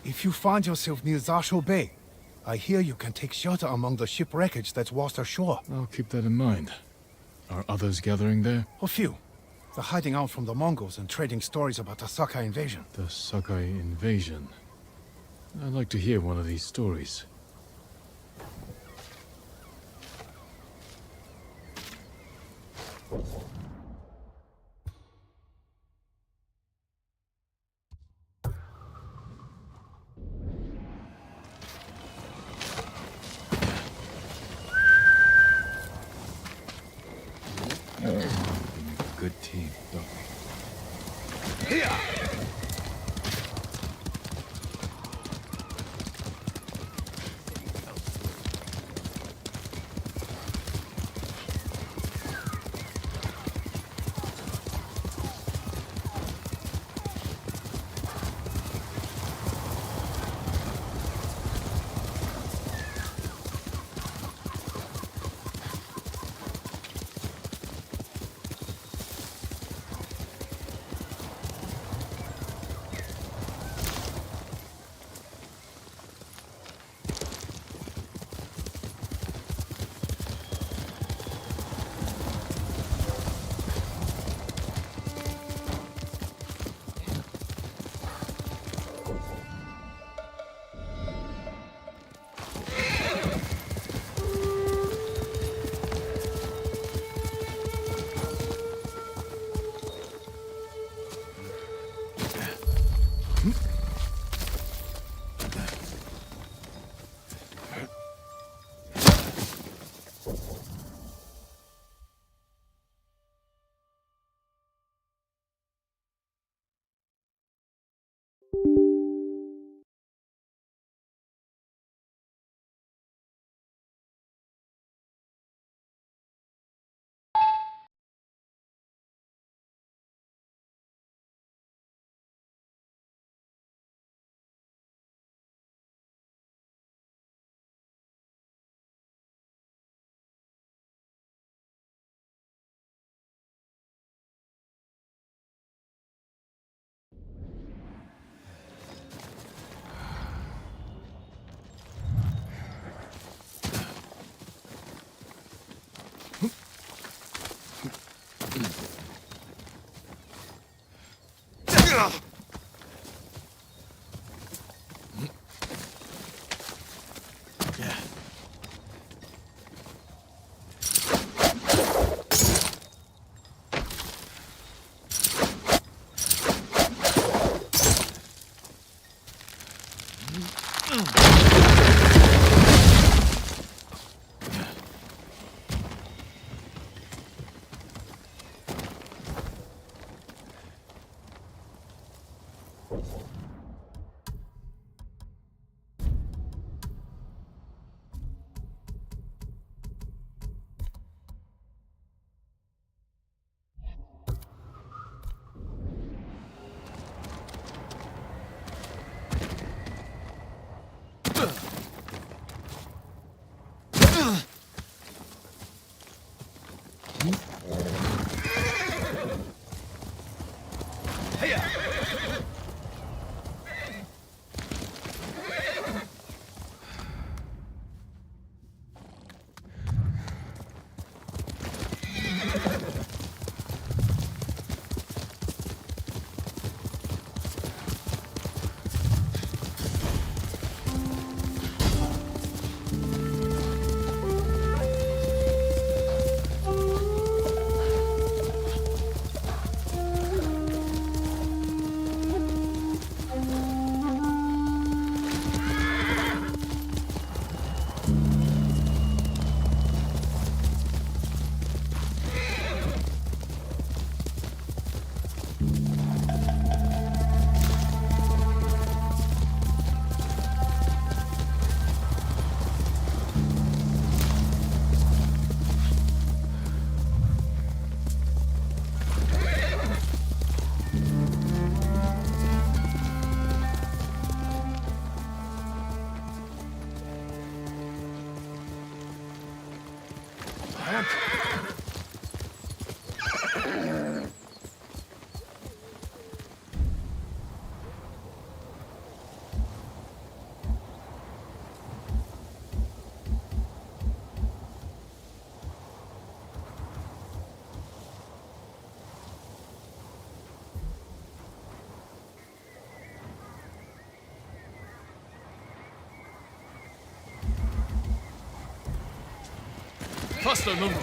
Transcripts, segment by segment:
If you find yourself near Zasho Bay, I hear you can take shelter among the ship wreckage that's washed ashore. I'll keep that in mind. Are others gathering there? A few. They're hiding out from the Mongols and trading stories about the Sakai invasion. The Sakai invasion. I'd like to hear one of these stories. Good team, don't we? Here! Faster, Nungo.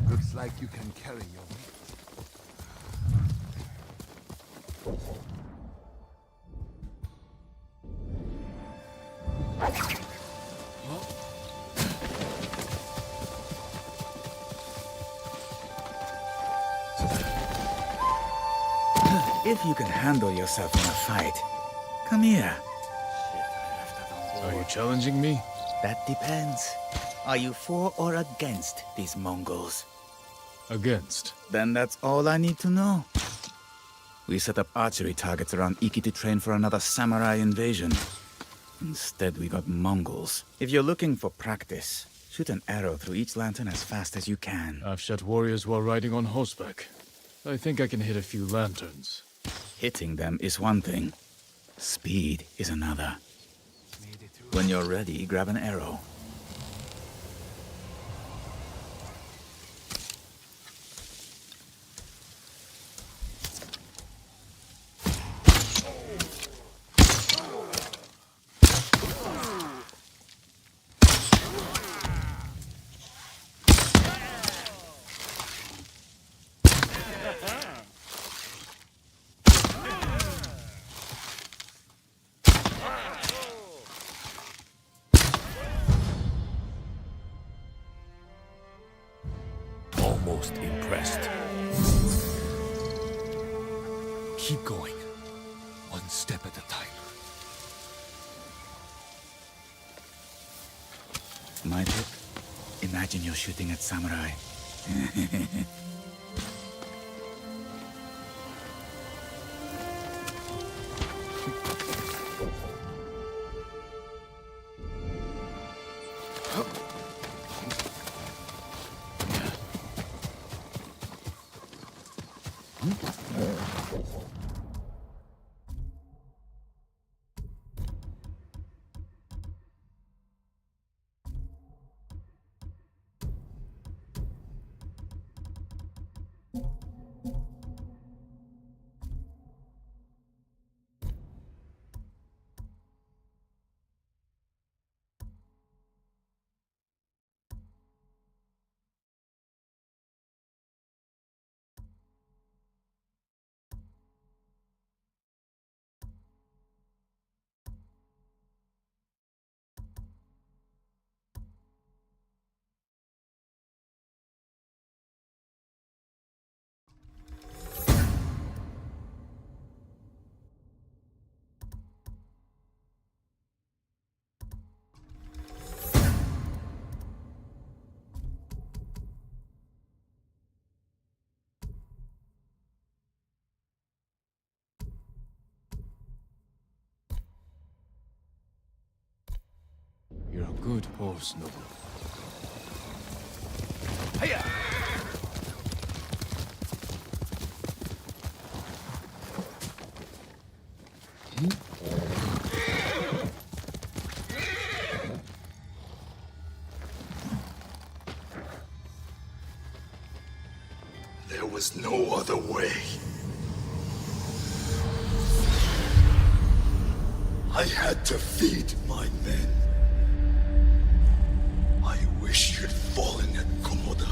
Looks like you can carry your weight. If you can handle yourself in a fight, come here. Are you challenging me? That depends. Are you for or against these Mongols? Against. Then that's all I need to know. We set up archery targets around Iki to train for another samurai invasion. Instead, we got Mongols. If you're looking for practice, shoot an arrow through each lantern as fast as you can. I've shot warriors while riding on horseback. I think I can hit a few lanterns. Hitting them is one thing. Speed is another. When you're ready, grab an arrow. Almost impressed. Keep going. One step at a time. My tip? Imagine you're shooting at samurai. You're a good horse, Noble. Hiya! There was no other way. I had to feed my men. I wish you'd fallen at Komoda.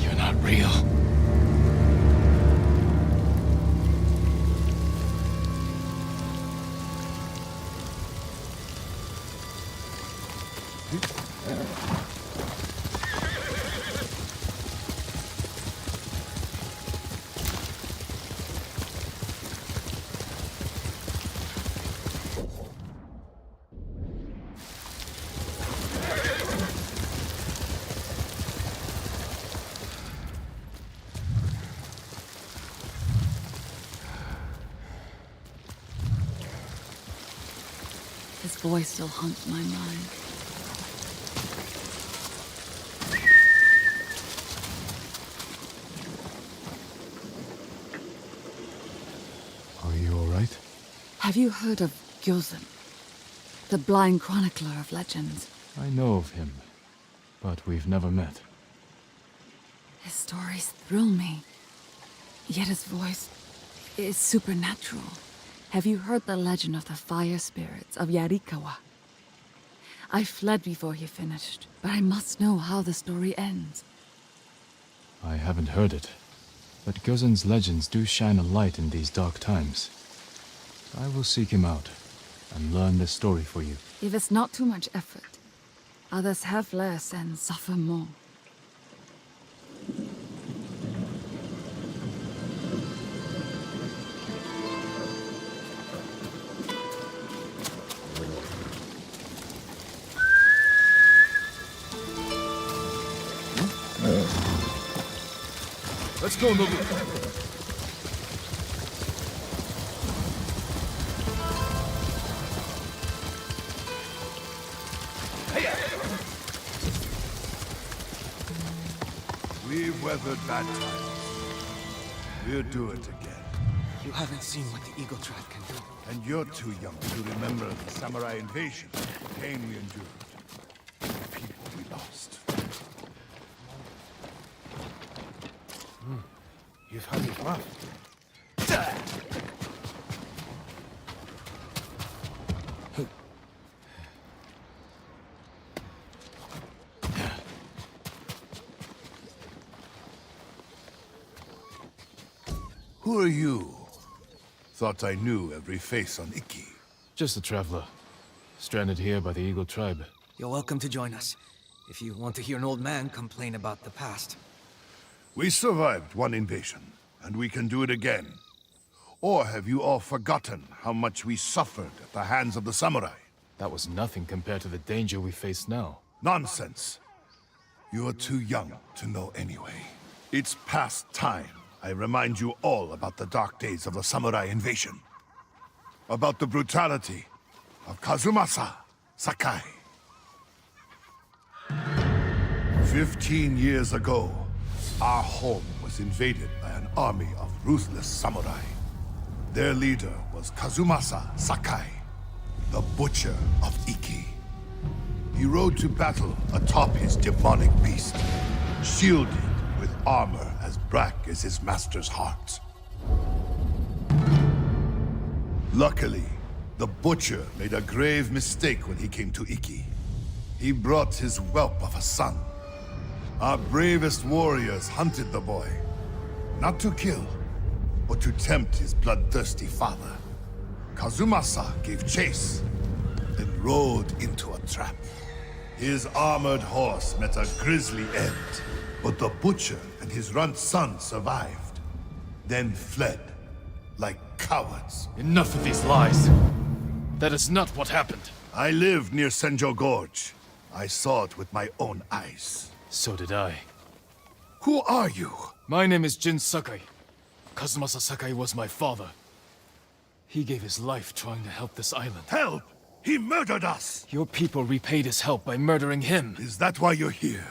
You're not real. His voice still haunts my mind. Are you alright? Have you heard of Gyozen? The blind chronicler of legends. I know of him, but we've never met. His stories thrill me. Yet his voice is supernatural. Have you heard the legend of the fire spirits of Yarikawa? I fled before he finished, but I must know how the story ends. I haven't heard it, but Gozen's legends do shine a light in these dark times. I will seek him out and learn the story for you. If it's not too much effort, others have less and suffer more. Let's go, Nobu. We've weathered bad times. We'll do it again. You haven't seen what the Eagle Tribe can do. And you're too young to remember the samurai invasion, the pain we endured, and the people we lost. You've had it rough. Who are you? Thought I knew every face on Iki. Just a traveler, stranded here by the Eagle Tribe. You're welcome to join us, if you want to hear an old man complain about the past. We survived one invasion, and we can do it again. Or have you all forgotten how much we suffered at the hands of the samurai? That was nothing compared to the danger we face now. Nonsense. You're too young to know anyway. It's past time I remind you all about the dark days of the samurai invasion. About the brutality of Kazumasa Sakai. 15 years ago, our home was invaded by an army of ruthless samurai. Their leader was Kazumasa Sakai, the Butcher of Iki. He rode to battle atop his demonic beast, shielded with armor as black as his master's heart. Luckily, the Butcher made a grave mistake when he came to Iki. He brought his whelp of a son. Our bravest warriors hunted the boy, not to kill, but to tempt his bloodthirsty father. Kazumasa gave chase, then rode into a trap. His armored horse met a grisly end, but the Butcher and his runt son survived, then fled like cowards. Enough of these lies. That is not what happened. I lived near Senjo Gorge. I saw it with my own eyes. So did I. Who are you? My name is Jin Sakai. Kazumasa Sakai was my father. He gave his life trying to help this island. Help! He murdered us! Your people repaid his help by murdering him. Is that why you're here?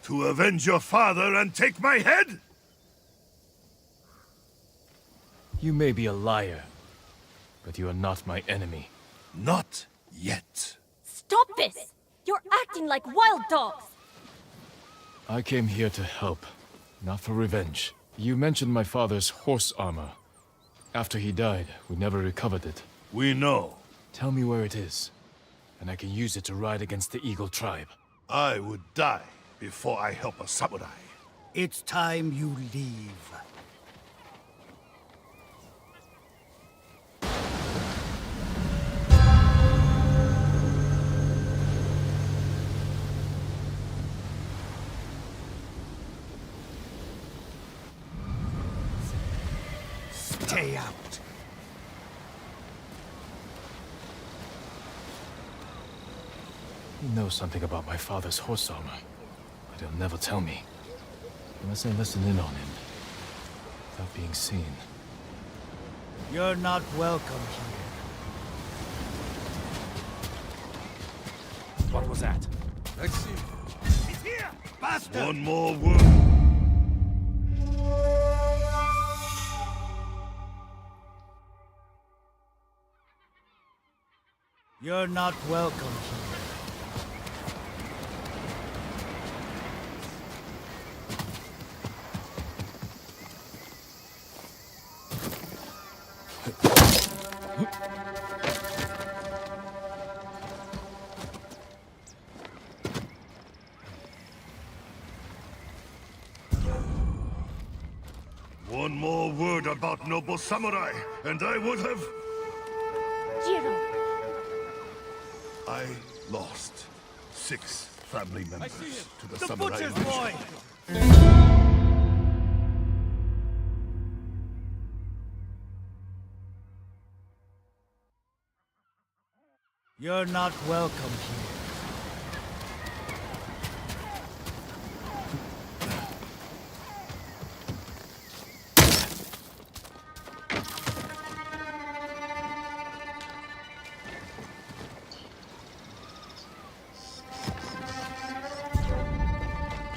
To avenge your father and take my head? You may be a liar, but you are not my enemy. Not yet. Stop this! You're acting like wild dogs! I came here to help, not for revenge. You mentioned my father's horse armor. After he died, we never recovered it. We know. Tell me where it is, and I can use it to ride against the Eagle Tribe. I would die before I help a samurai. It's time you leave. Stay out. He knows something about my father's horse armor, but he'll never tell me. Unless I listen in on him, without being seen. You're not welcome here. was at. Let's see. He's here! Faster! One more word. You're not welcome here. One more word about noble samurai, and I would have... Jiro, I lost 6 family members to the, The samurai butcher's invasion. boy! You're not welcome here.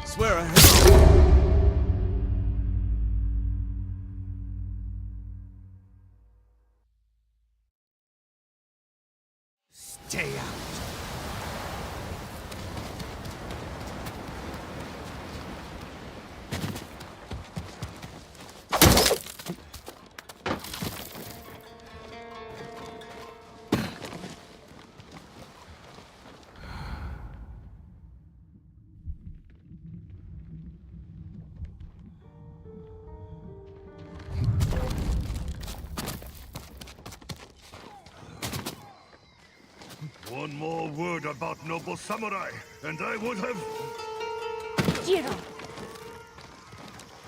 Swear I have... Stay out. One more word about noble samurai, and I would have... Jiro,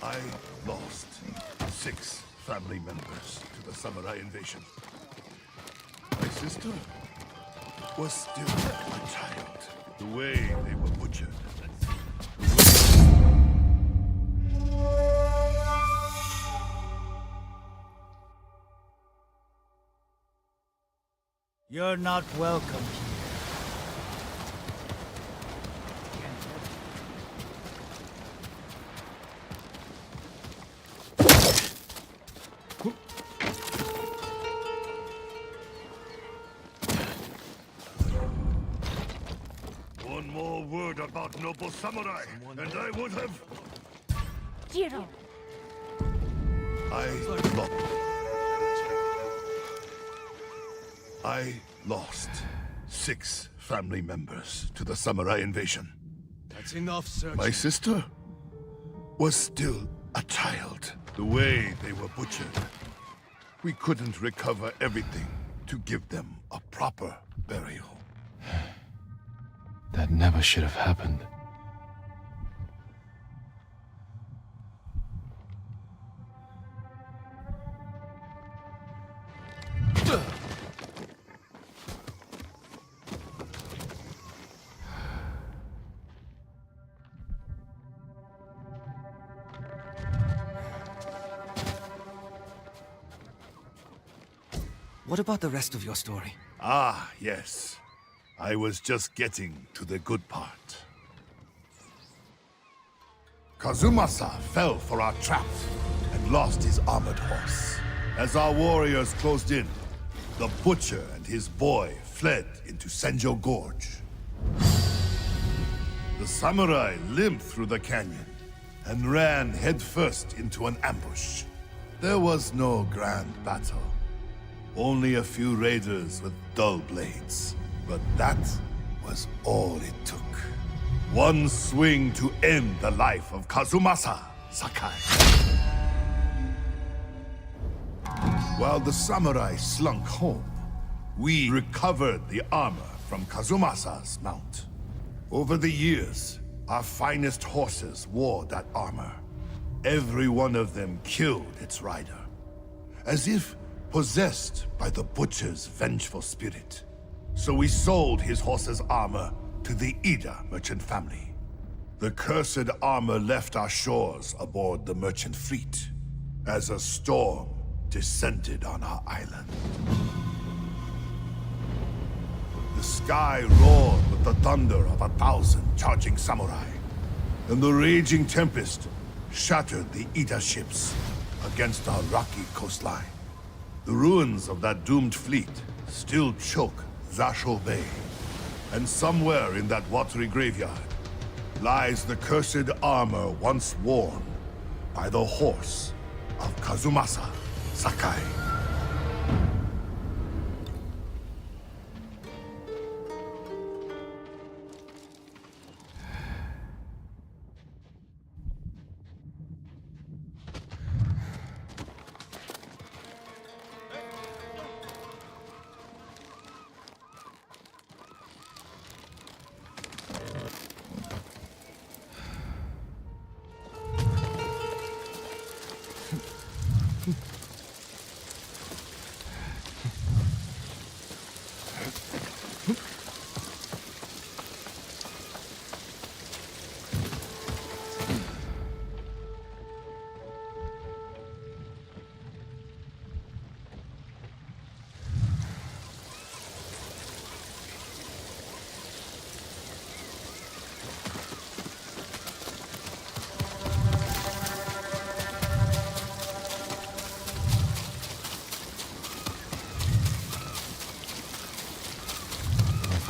I lost 6 family members to the samurai invasion. My sister was still a child. The way they were butchered. You're not welcome here. One more word about noble samurai, and I would have... Jiro, I lost 6 family members to the samurai invasion. That's enough, sir. My sister was still a child. The way they were butchered, we couldn't recover everything to give them a proper burial. That never should have happened. What about the rest of your story? Ah, yes. I was just getting to the good part. Kazumasa fell for our trap and lost his armored horse. As our warriors closed in, the butcher and his boy fled into Senjo Gorge. The samurai limped through the canyon and ran headfirst into an ambush. There was no grand battle. Only a few raiders with dull blades. But that was all it took. One swing to end the life of Kazumasa Sakai. While the samurai slunk home, we recovered the armor from Kazumasa's mount. Over the years, our finest horses wore that armor. Every one of them killed its rider, as if possessed by the butcher's vengeful spirit. So we sold his horse's armor to the Ida merchant family. The cursed armor left our shores aboard the merchant fleet as a storm descended on our island. The sky roared with the thunder of 1,000 charging samurai, and the raging tempest shattered the Ida ships against our rocky coastline. The ruins of that doomed fleet still choke Zasho Bay, and somewhere in that watery graveyard lies the cursed armor once worn by the horse of Kazumasa Sakai.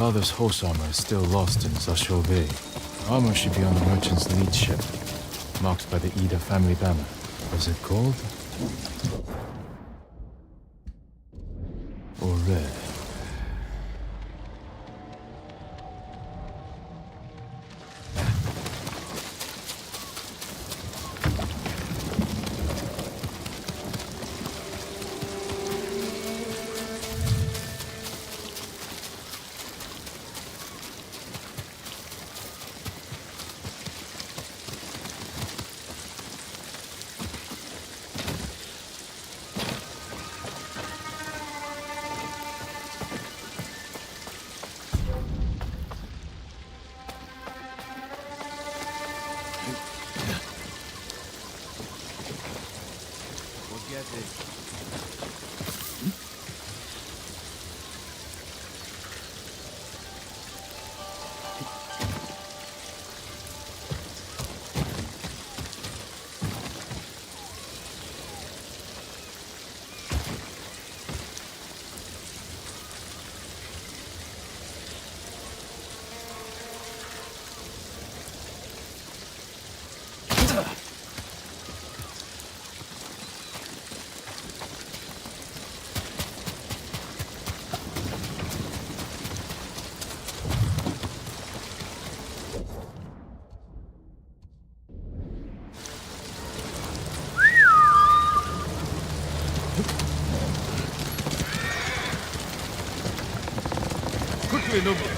My father's horse armor is still lost in Zasho Bay. Armor should be on the merchant's lead ship, marked by the Ida family banner. Was it gold? Or red? Quickly, Noble.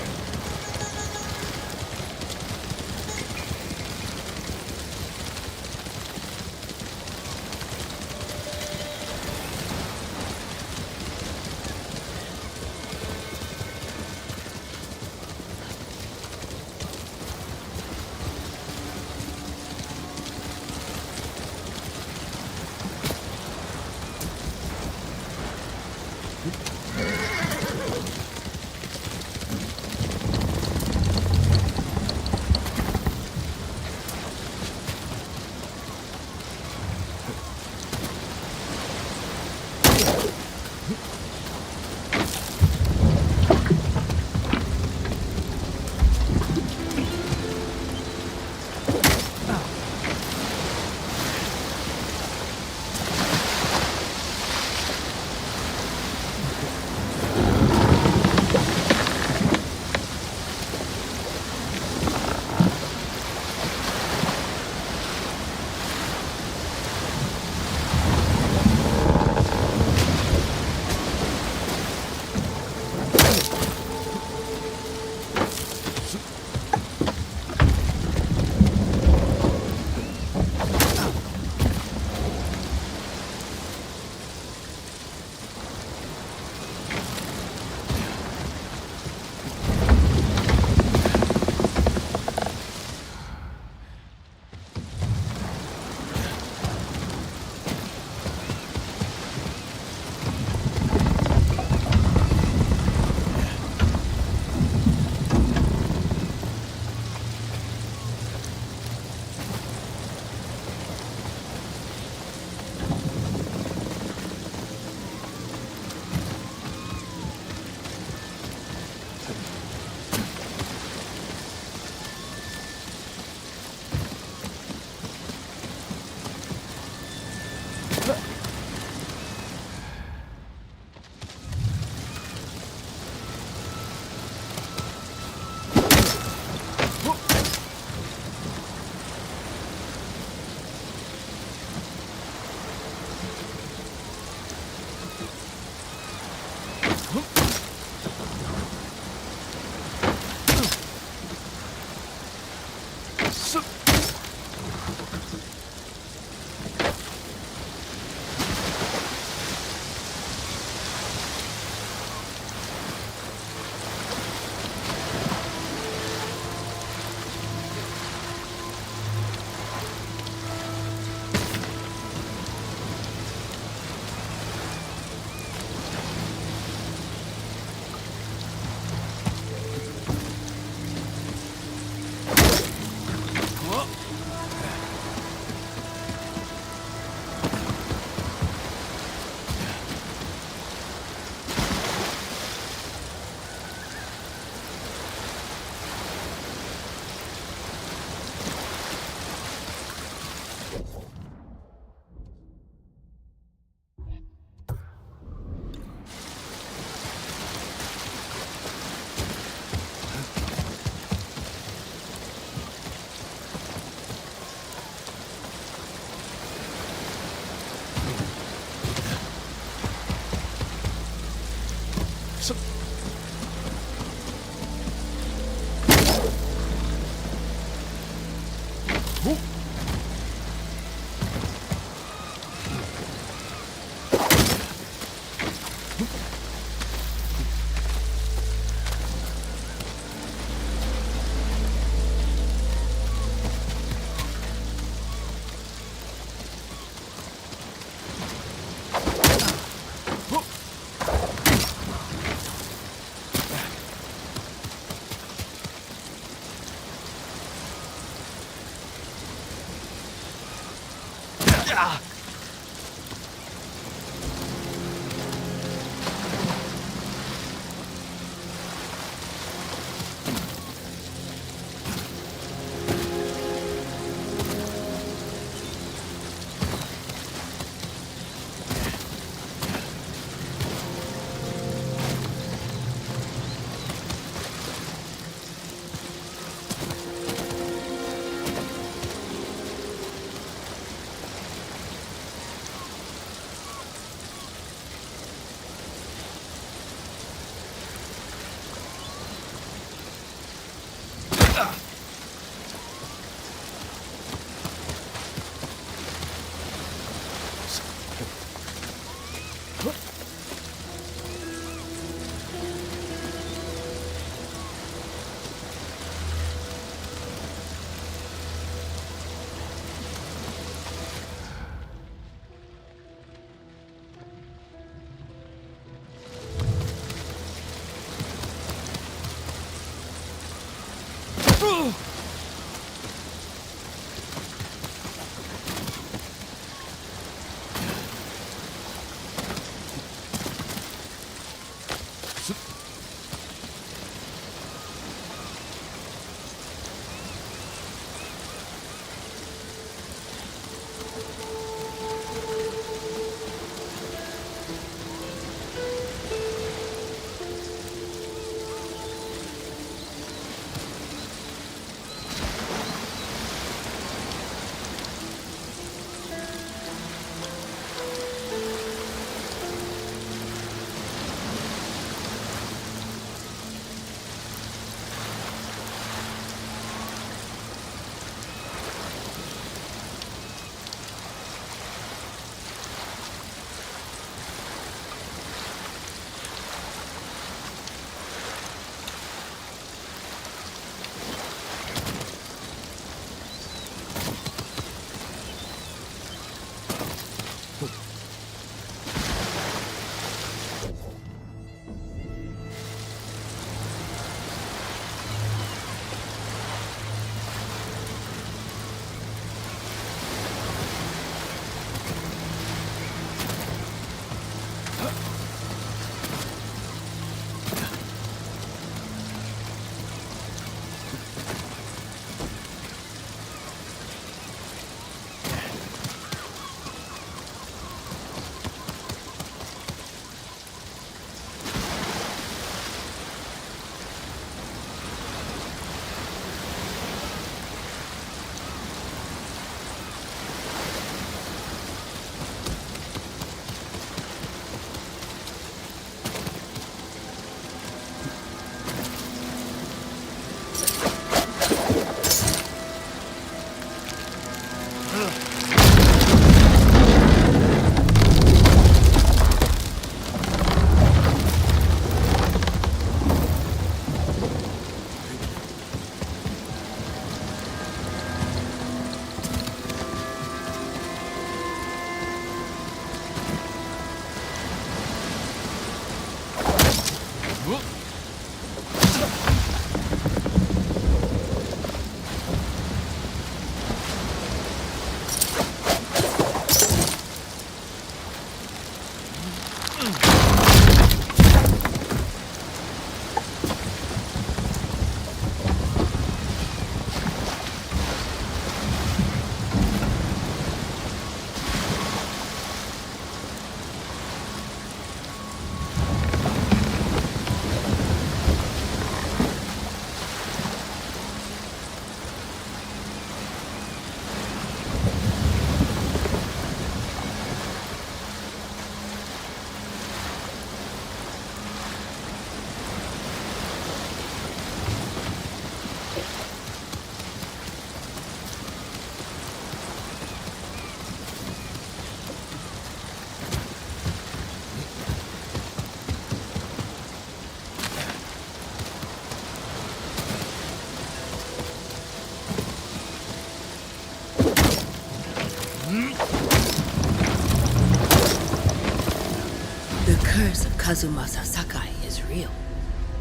curse of Kazumasa Sakai is real.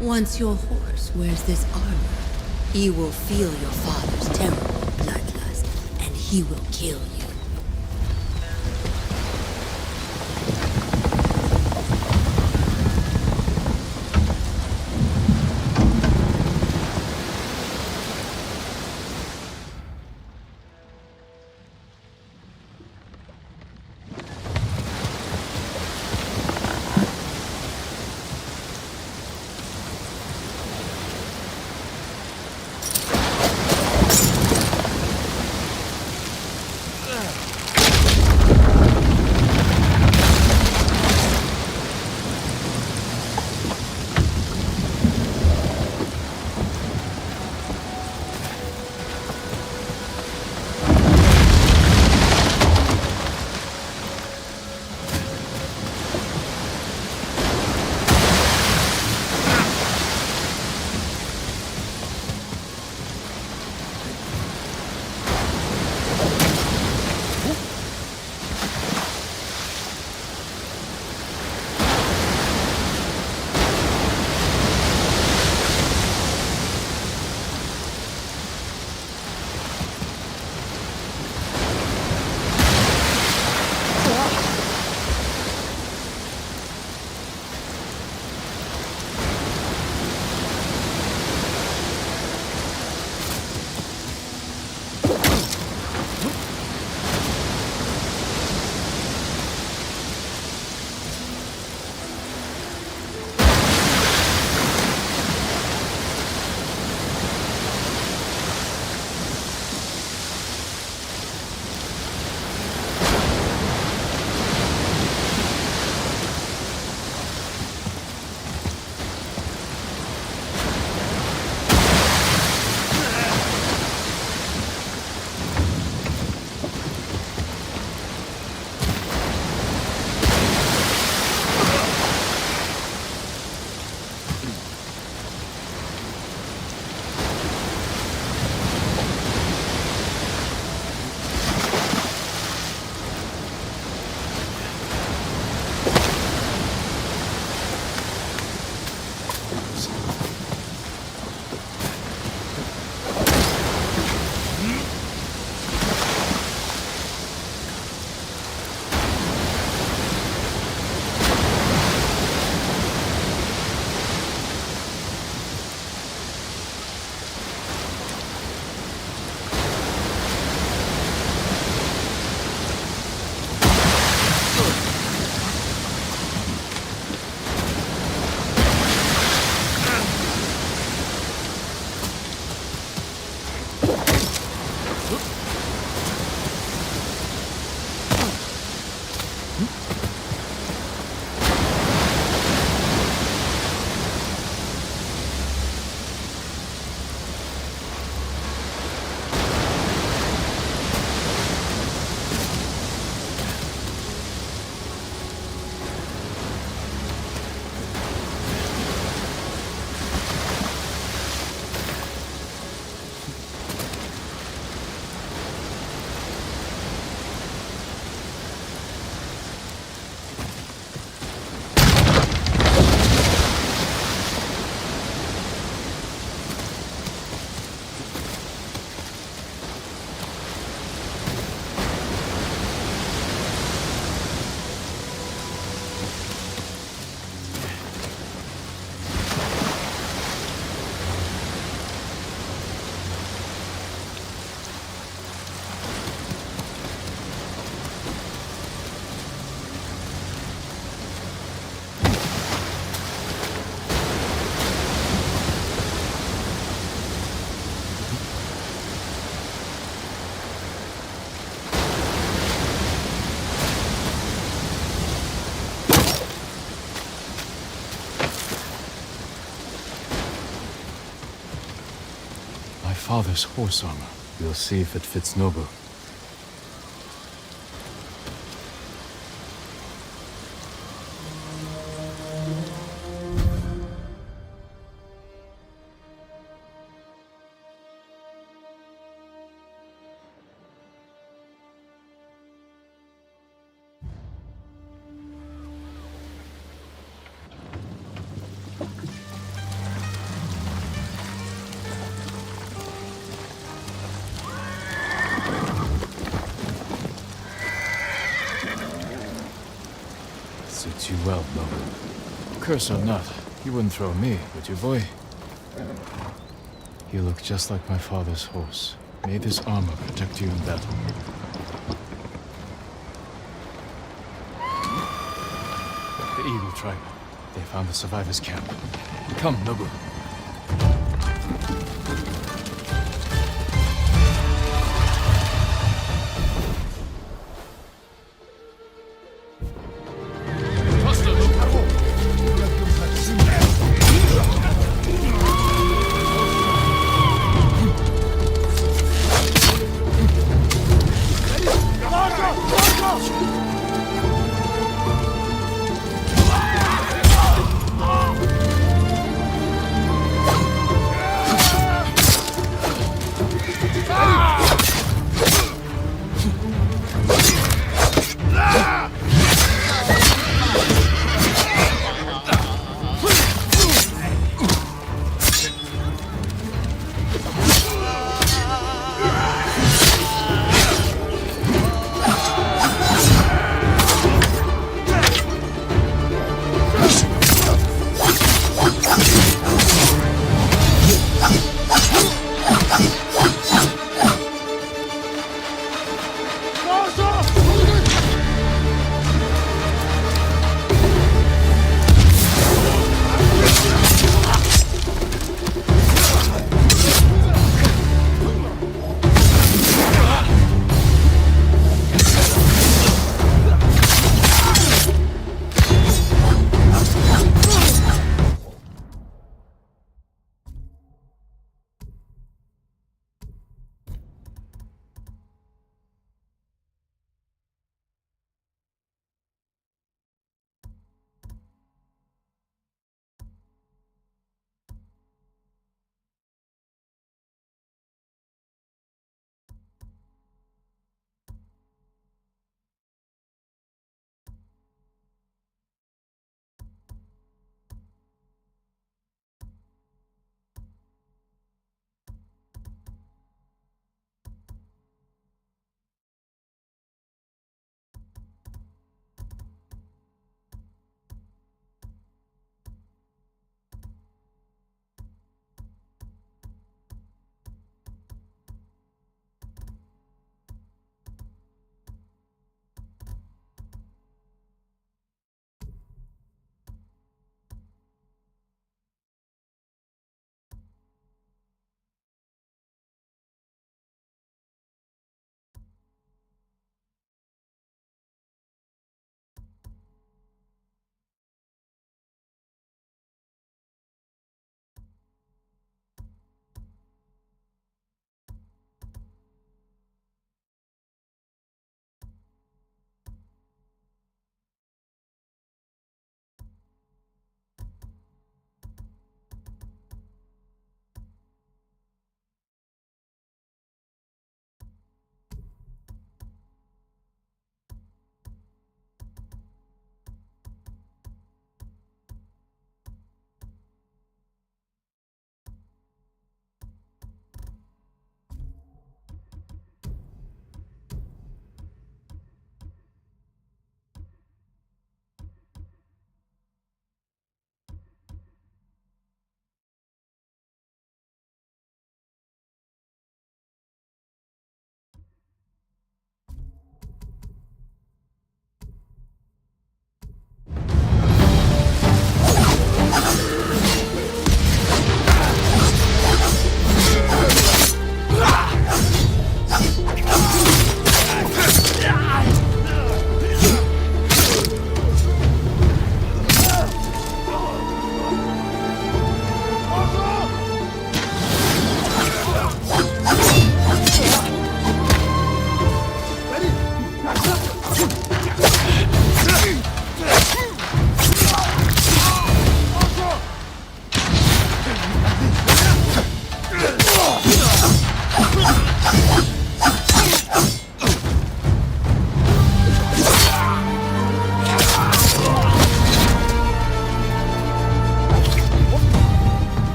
Once your horse wears this armor, you will feel your father's terrible bloodlust, and he will kill you. Father's horse armor. We'll see if it fits Nobu. Suits you well, Nobu. Curse or not, you wouldn't throw me, would you, boy? You look just like my father's horse. May this armor protect you in battle. The Eagle Tribe. They found the survivors' camp. Come, Nobu.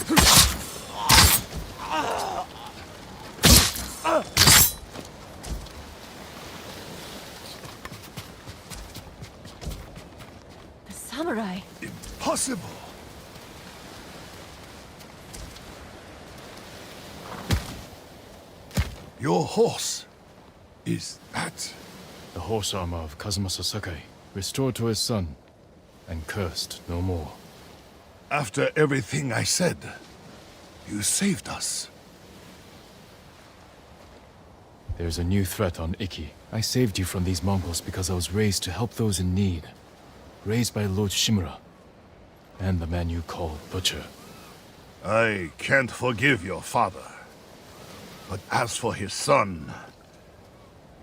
The samurai. Impossible! Your horse. Is that... The horse armor of Kazumasa Sakai, restored to his son, and cursed no more. After everything I said, you saved us. There's a new threat on Iki. I saved you from these Mongols because I was raised to help those in need. Raised by Lord Shimura, and the man you call Butcher. I can't forgive your father. But as for his son,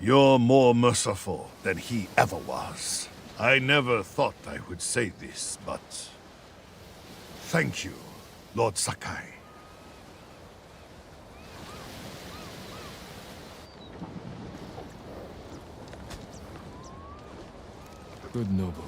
you're more merciful than he ever was. I never thought I would say this, but... thank you, Lord Sakai. Good noble.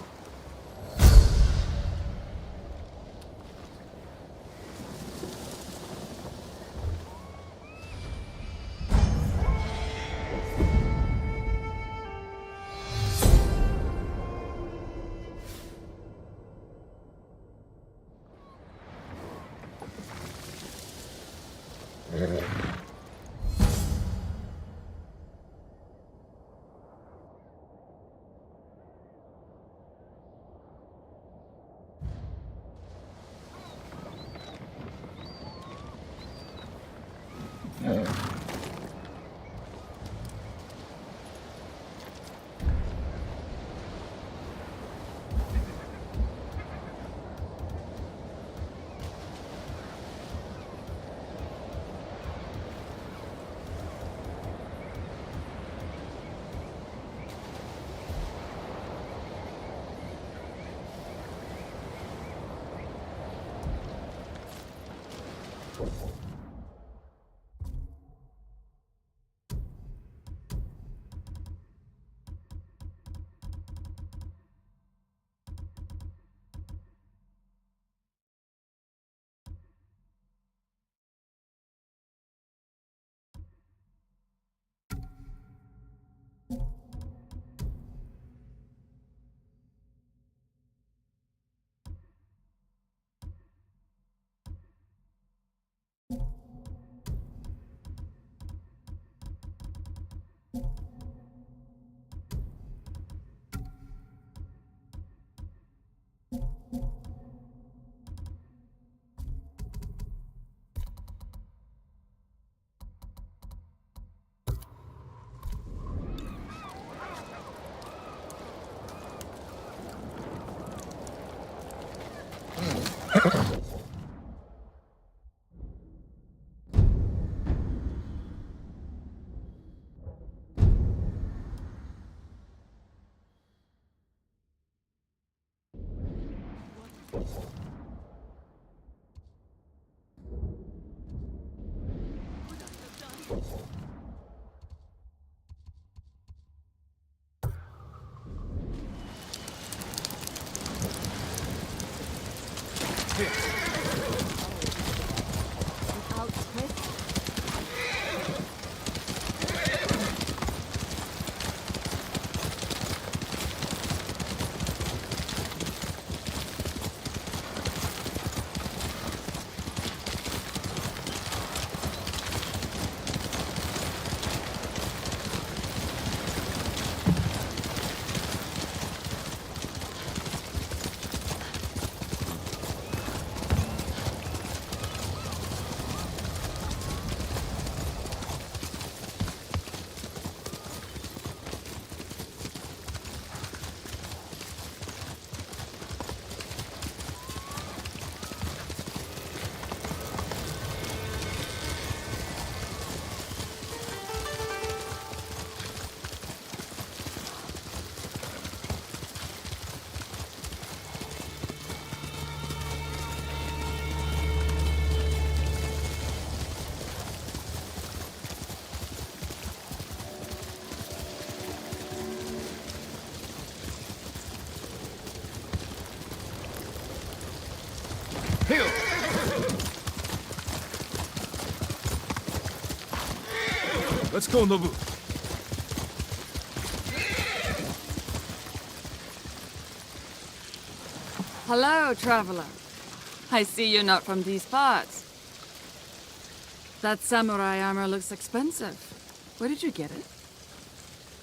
Here. Let's go, Nobu. Hello, traveler. I see you're not from these parts. That samurai armor looks expensive. Where did you get it?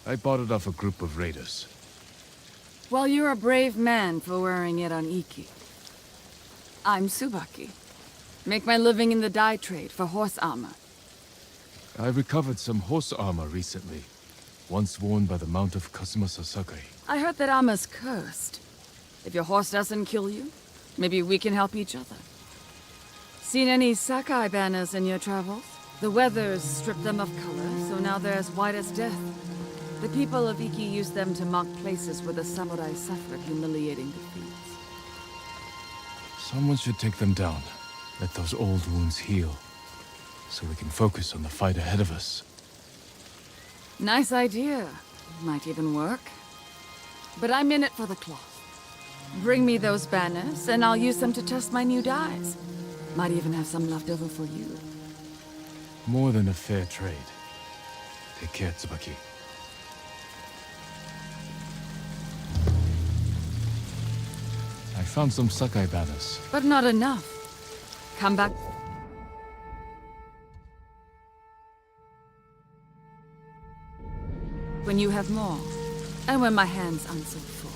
I bought it off a group of raiders. Well, you're a brave man for wearing it on Iki. I'm Tsubaki. Make my living in the dye trade for horse armor. I recovered some horse armor recently, once worn by the Mount of Kazuma Sasakai. I heard that armor's cursed. If your horse doesn't kill you, maybe we can help each other. Seen any Sakai banners in your travels? The weather's stripped them of color, so now they're as white as death. The people of Iki use them to mark places where the samurai suffered humiliating defeats. Someone should take them down. Let those old wounds heal, so we can focus on the fight ahead of us. Nice idea. Might even work. But I'm in it for the cloth. Bring me those banners, and I'll use them to test my new dyes. Might even have some left over for you. More than a fair trade. Take care, Tsubaki. I found some Sakai banners. But not enough. Come back. When you have more, and when my hands aren't so full.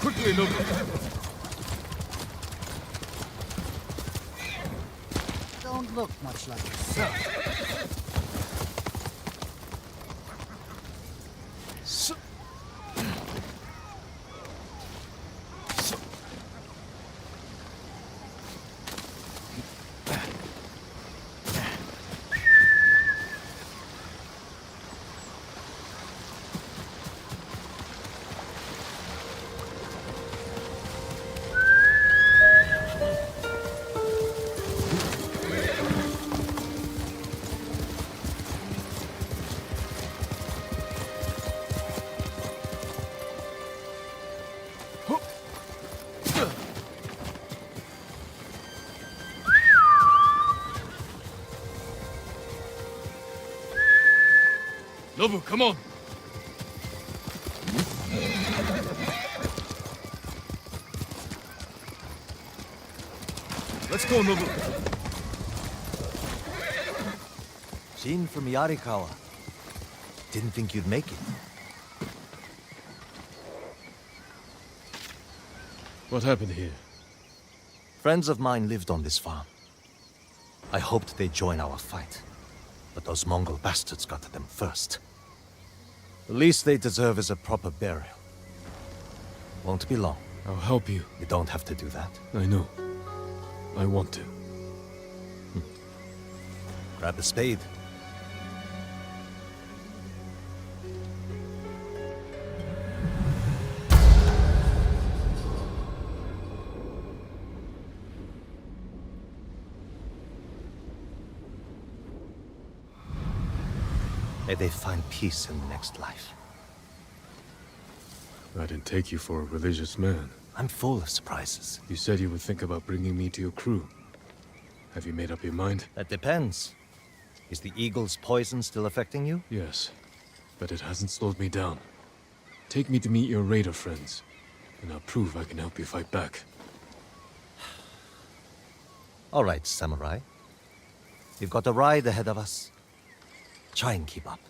Quickly, Nobu! Don't look much like yourself. Nobu, come on! Let's go, Nobu! Jin from Yarikawa. Didn't think you'd make it. What happened here? Friends of mine lived on this farm. I hoped they'd join our fight, but those Mongol bastards got to them first. The least they deserve is a proper burial. Won't be long. I'll help you. You don't have to do that. I know. I want to. Grab the spade. May they find peace in the next life. I didn't take you for a religious man. I'm full of surprises. You said you would think about bringing me to your crew. Have you made up your mind? That depends. Is the eagle's poison still affecting you? Yes, but it hasn't slowed me down. Take me to meet your raider friends, and I'll prove I can help you fight back. All right, samurai. You've got a ride ahead of us. Try and keep up.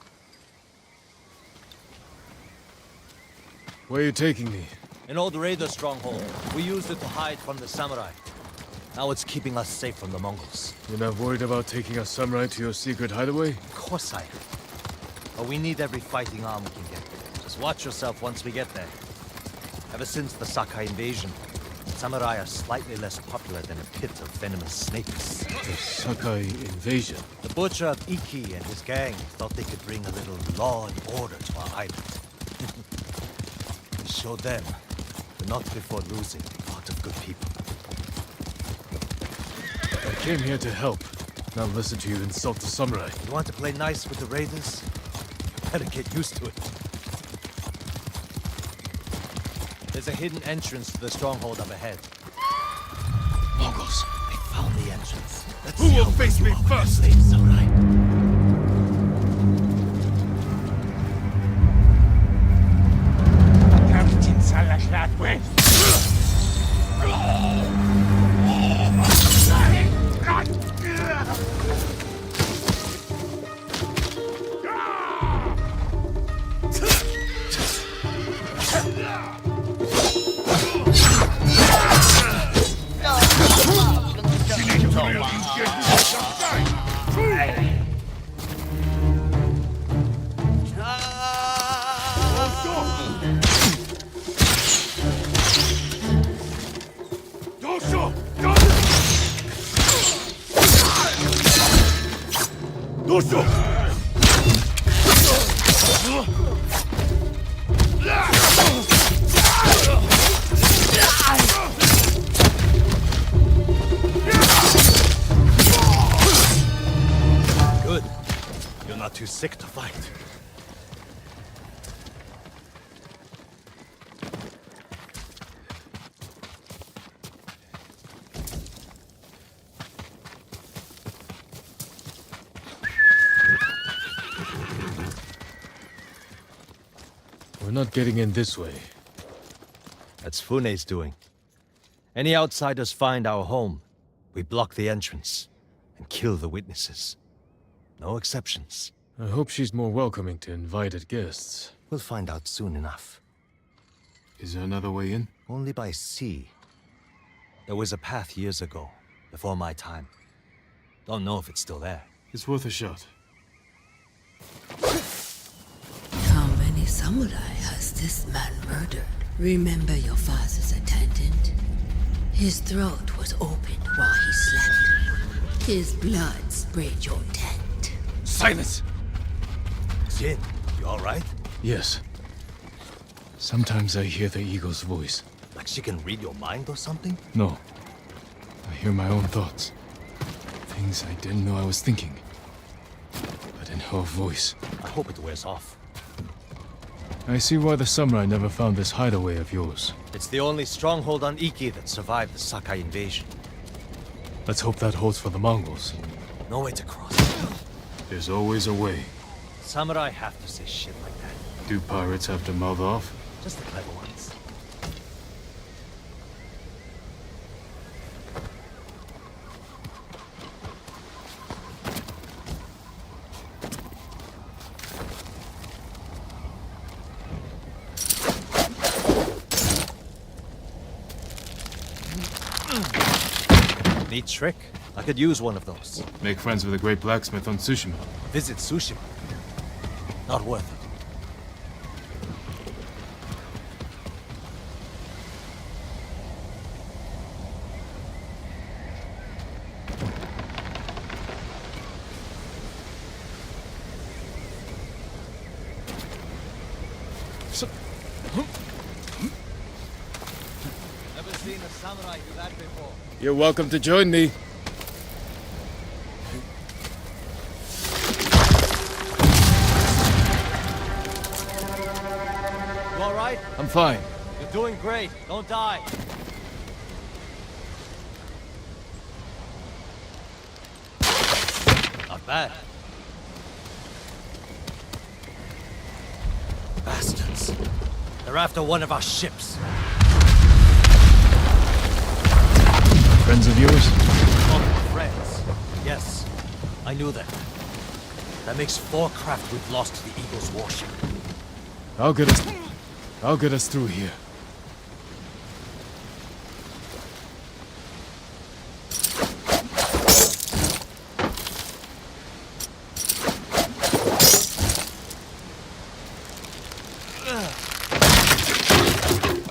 Where are you taking me? An old raider stronghold. We used it to hide from the samurai. Now it's keeping us safe from the Mongols. You're not worried about taking a samurai to your secret hideaway? Of course I am. But we need every fighting arm we can get. Just watch yourself once we get there. Ever since the Sakai invasion, samurai are slightly less popular than a pit of venomous snakes. The Sakai invasion? The butcher of Iki and his gang thought they could bring a little law and order to our island. We showed them, but not before losing a lot of good people. I came here to help, not listen to you insult the samurai. You want to play nice with the raiders? Better get used to it. There's a hidden entrance to the stronghold up ahead. Mongols! They found the entrance. Let's Who will face me first? samurai. Good. You're not too sick to fight. We're not getting in this way. That's Fune's doing. Any outsiders find our home, we block the entrance and kill the witnesses. No exceptions. I hope she's more welcoming to invited guests. We'll find out soon enough. Is there another way in? Only by sea. There was a path years ago, before my time. Don't know if it's still there. It's worth a shot. How many samurai has this man murdered? Remember your father's attendant? His throat was opened while he slept. His blood sprayed your tent. Silence! Jin, you alright? Yes. Sometimes I hear the eagle's voice. Like she can read your mind or something? No. I hear my own thoughts. Things I didn't know I was thinking. But in her voice. I hope it wears off. I see why the samurai never found this hideaway of yours. It's the only stronghold on Iki that survived the Sakai invasion. Let's hope that holds for the Mongols. No way to cross. There's always a way. Samurai have to say shit like that. Do pirates have to mouth off? Just the clever ones. Neat trick. I could use one of those. Make friends with a great blacksmith on Tsushima. Visit Tsushima. Not worth it. Never seen a samurai do that before. You're welcome to join me. You alright? I'm fine. You're doing great. Don't die. Not bad. Bastards. They're after one of our ships. Friends of yours? Not friends. Yes, I knew that. That makes 4 craft we've lost to the Eagle's warship. I'll get us through here.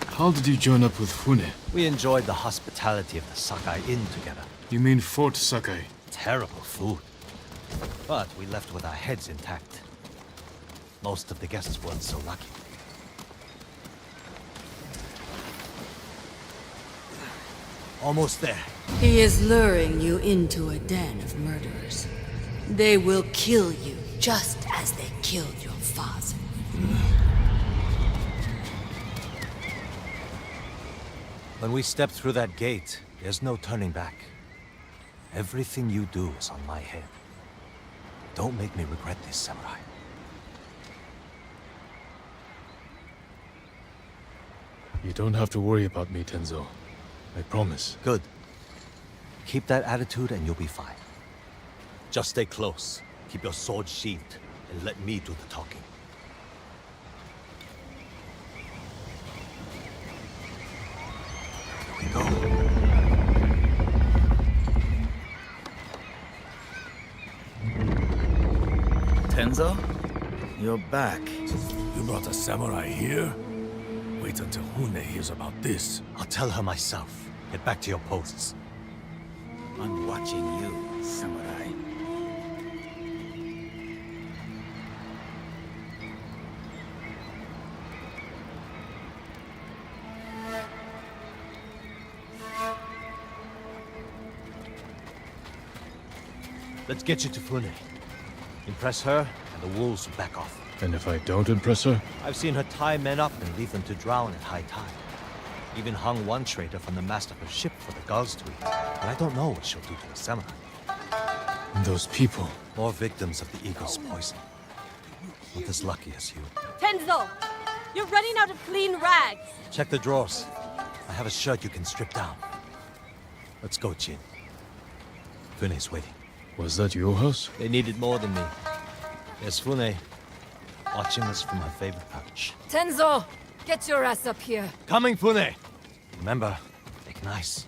How did you join up with Fune? We enjoyed the hospitality of the Sakai Inn together. You mean Fort Sakai? Terrible food. But we left with our heads intact. Most of the guests weren't so lucky. Almost there. He is luring you into a den of murderers. They will kill you just as they killed your father. When we step through that gate, there's no turning back. Everything you do is on my head. Don't make me regret this, samurai. You don't have to worry about me, Tenzo. I promise. Good. Keep that attitude and you'll be fine. Just stay close, keep your sword sheathed, and let me do the talking. Here we go. Tenzo? You're back. You brought a samurai here? Wait until Hune hears about this. I'll tell her myself. Get back to your posts. I'm watching you, samurai. Let's get you to Fune. Impress her, and the wolves will back off. And if I don't impress her? I've seen her tie men up and leave them to drown at high tide. Even hung one traitor from the mast of her ship for the gulls to eat. But I don't know what she'll do to a samurai. And those people. More victims of the eagle's poison. Not as lucky as you. Tenzo! You're running out of clean rags! Check the drawers. I have a shirt you can strip down. Let's go, Jin. Fune's waiting. Was that your house? They needed more than me. There's Fune, watching us from her favorite perch. Tenzo! Get your ass up here! Coming, Fune! Remember, take nice.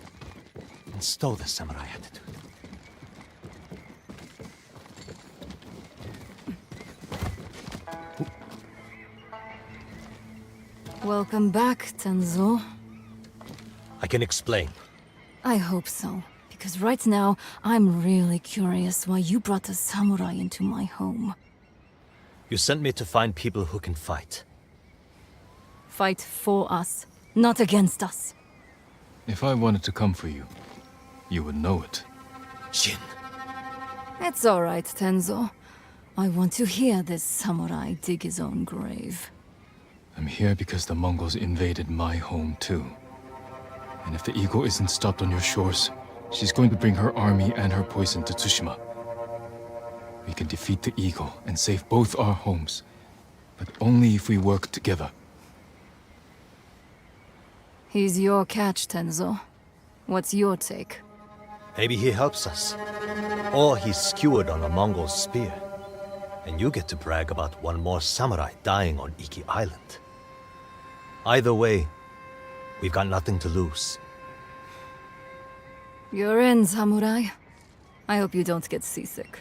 And stow the samurai attitude. Welcome back, Tenzo. I can explain. I hope so. Because right now, I'm really curious why you brought a samurai into my home. You sent me to find people who can fight. Fight for us, not against us. If I wanted to come for you, you would know it. Jin. It's all right, Tenzo. I want to hear this samurai dig his own grave. I'm here because the Mongols invaded my home too. And if the eagle isn't stopped on your shores, she's going to bring her army and her poison to Tsushima. We can defeat the Eagle and save both our homes. But only if we work together. He's your catch, Tenzo. What's your take? Maybe he helps us. Or he's skewered on a Mongol spear. And you get to brag about one more samurai dying on Iki Island. Either way, we've got nothing to lose. You're in, samurai. I hope you don't get seasick.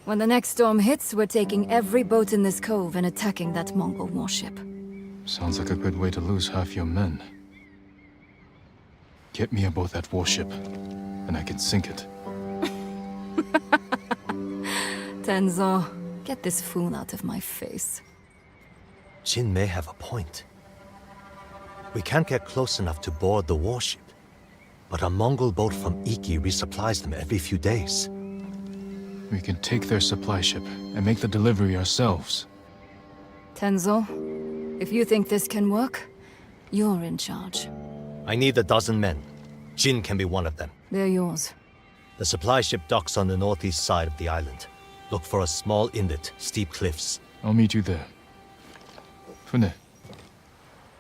When the next storm hits, we're taking every boat in this cove and attacking that Mongol warship. Sounds like a good way to lose half your men. Get me aboard that warship, and I can sink it. Tenzo, get this fool out of my face. Jin may have a point. We can't get close enough to board the warship. But a Mongol boat from Iki resupplies them every few days. We can take their supply ship and make the delivery ourselves. Tenzo, if you think this can work, you're in charge. I need a dozen men. Jin can be one of them. They're yours. The supply ship docks on the northeast side of the island. Look for a small inlet, steep cliffs. I'll meet you there. Fune,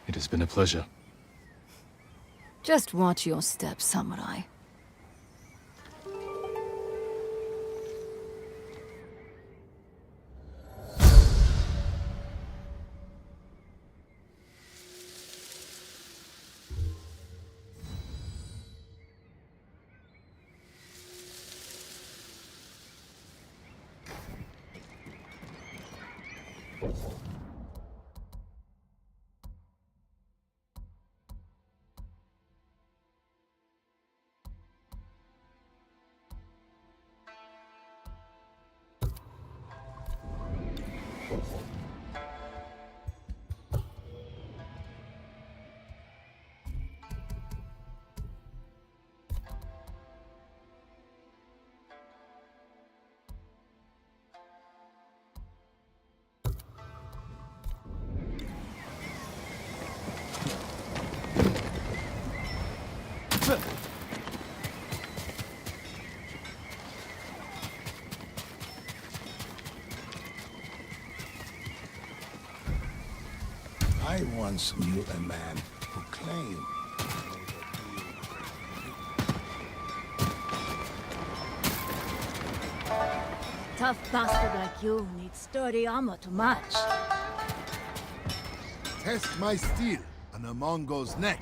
it has been a pleasure. Just watch your step, samurai. I once knew a man who claimed... Tough bastard like you needs sturdy armor to match. Test my steel on a Mongol's neck.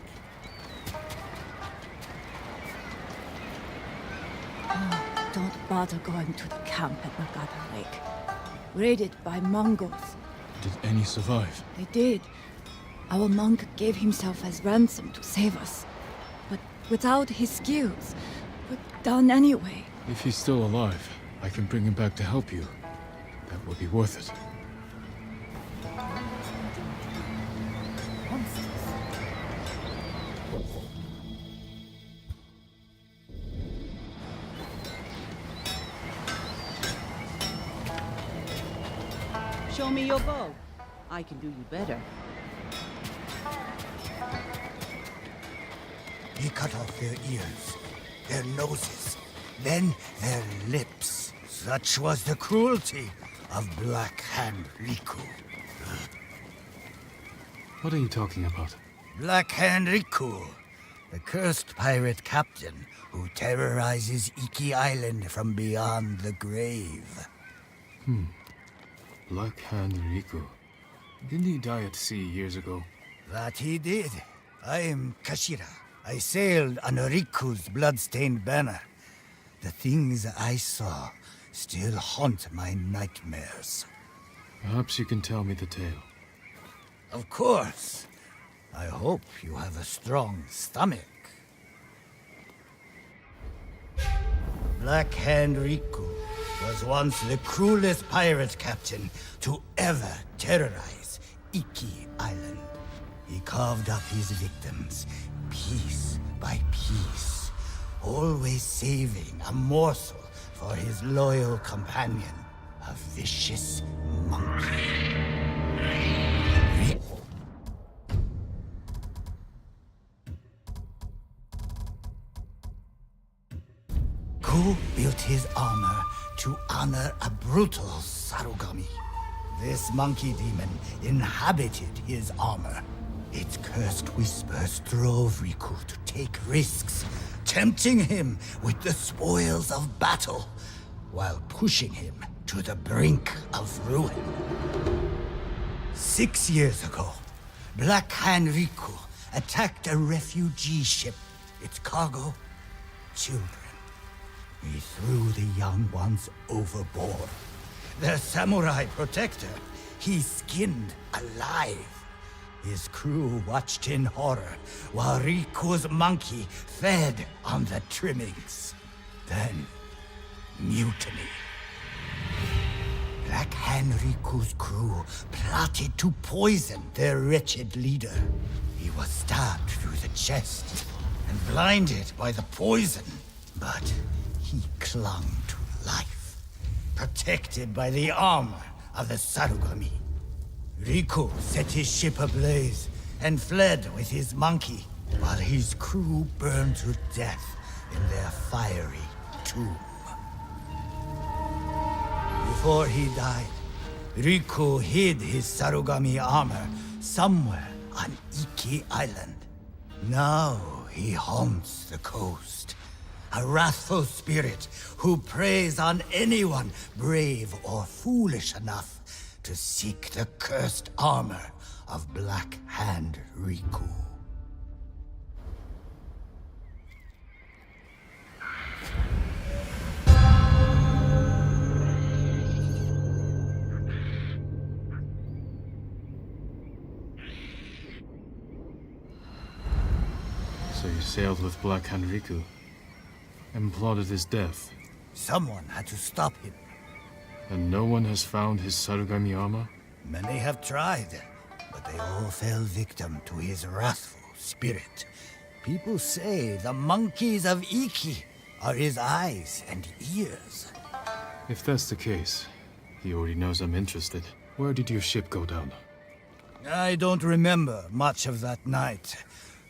Don't bother going to the camp at Nagata Lake. Raided by Mongols. Did any survive? They did. Our monk gave himself as ransom to save us. But without his skills, but done anyway. If he's still alive, I can bring him back to help you. That will be worth it. Show me your bow. I can do you better. He cut off their ears, their noses, then their lips. Such was the cruelty of Black Hand Riku. What are you talking about? Black Hand Riku, the cursed pirate captain who terrorizes Iki Island from beyond the grave. Black Hand Riku. Didn't he die at sea years ago? That he did. I am Kashira. I sailed under Riku's blood-stained banner. The things I saw still haunt my nightmares. Perhaps you can tell me the tale. Of course. I hope you have a strong stomach. Black Hand Riku was once the cruelest pirate captain to ever terrorize Iki Island. He carved up his victims, piece by piece, always saving a morsel for his loyal companion, a vicious monkey. Riku built his armor to honor a brutal Sarugami. This monkey demon inhabited his armor. Its cursed whispers drove Riku to take risks, tempting him with the spoils of battle, while pushing him to the brink of ruin. 6 years ago, Black Hand Riku attacked a refugee ship. Its cargo, children. He threw the young ones overboard. Their samurai protector, he skinned alive. His crew watched in horror while Riku's monkey fed on the trimmings. Then, mutiny. Black Hand Riku's crew plotted to poison their wretched leader. He was stabbed through the chest and blinded by the poison, but he clung to life, protected by the armor of the Sarugami. Riku set his ship ablaze and fled with his monkey, while his crew burned to death in their fiery tomb. Before he died, Riku hid his Sarugami armor somewhere on Iki Island. Now he haunts the coast, a wrathful spirit who preys on anyone brave or foolish enough to seek the cursed armor of Black Hand Riku. So you sailed with Black Hand Riku and plotted his death. Someone had to stop him. And no one has found his Sarugami armor? Many have tried, but they all fell victim to his wrathful spirit. People say the monkeys of Iki are his eyes and ears. If that's the case, he already knows I'm interested. Where did your ship go down? I don't remember much of that night,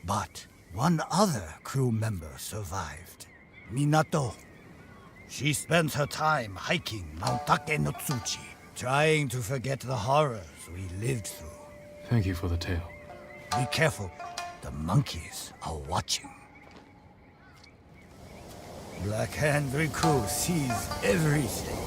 but one other crew member survived. Minato. She spent her time hiking Mount Take no Tsuchi, trying to forget the horrors we lived through. Thank you for the tale. Be careful. The monkeys are watching. Black Hand Riku sees everything.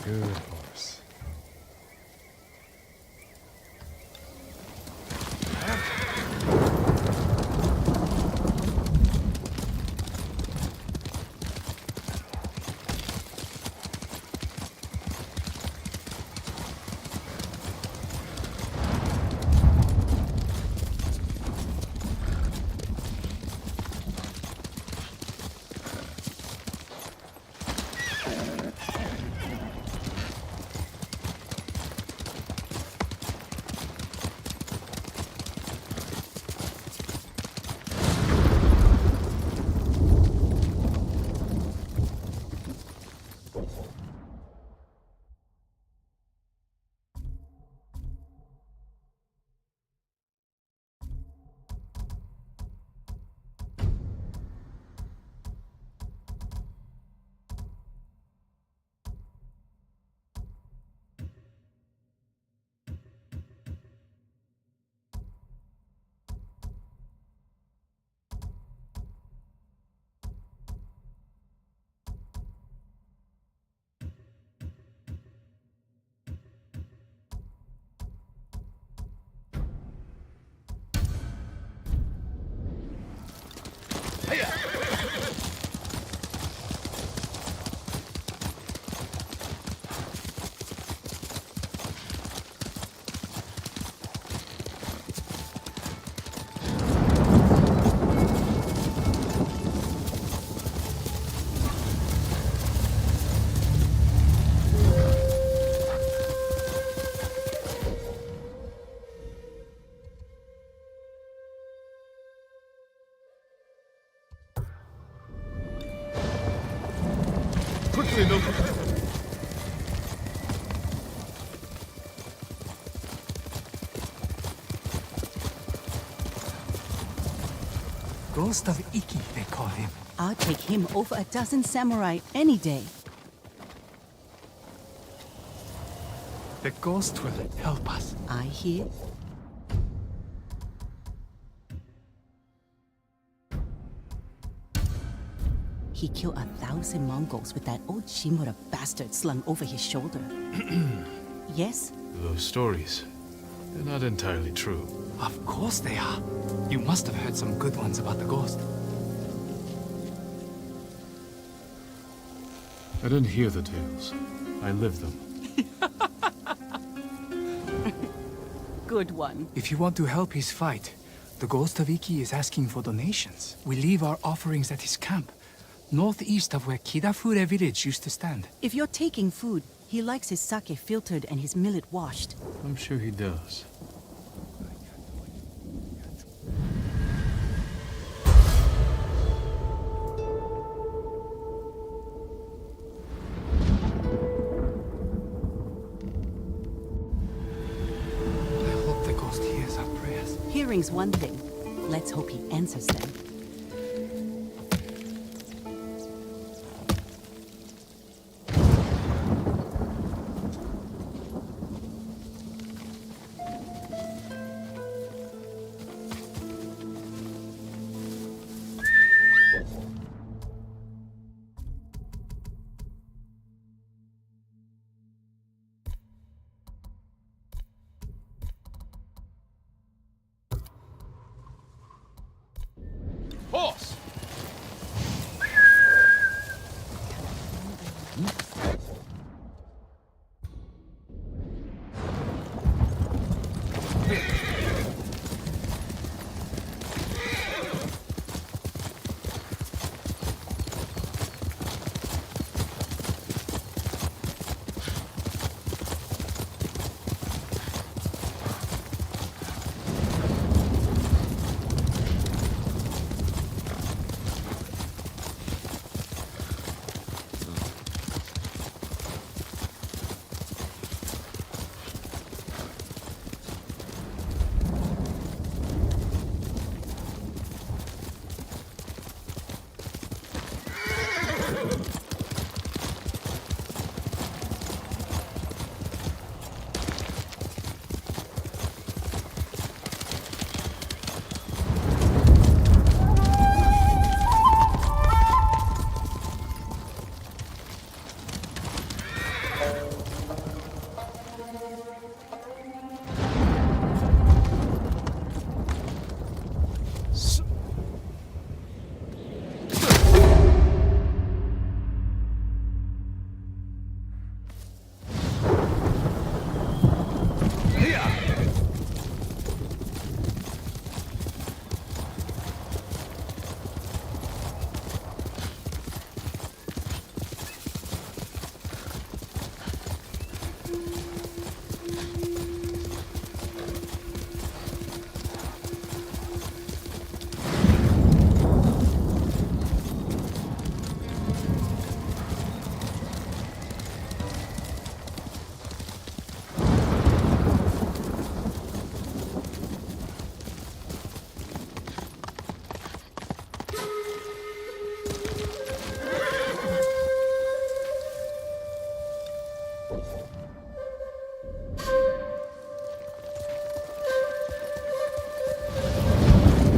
Good horse. Quickly, Nobu! Ghost of Iki, they call him. I'll take him over a dozen samurai any day. The ghost will help us. I hear. He killed 1,000 Mongols with that old Shimura bastard slung over his shoulder. Yes? Those stories, they're not entirely true. Of course they are. You must have heard some good ones about the ghost. I didn't hear the tales. I lived them. Good one. If you want to help his fight, the ghost of Iki is asking for donations. We leave our offerings at his camp, northeast of where Kidafure village used to stand. If you're taking food, he likes his sake filtered and his millet washed. I'm sure he does. I hope the ghost hears our prayers. Hearing's one thing. Let's hope he answers them. Horse!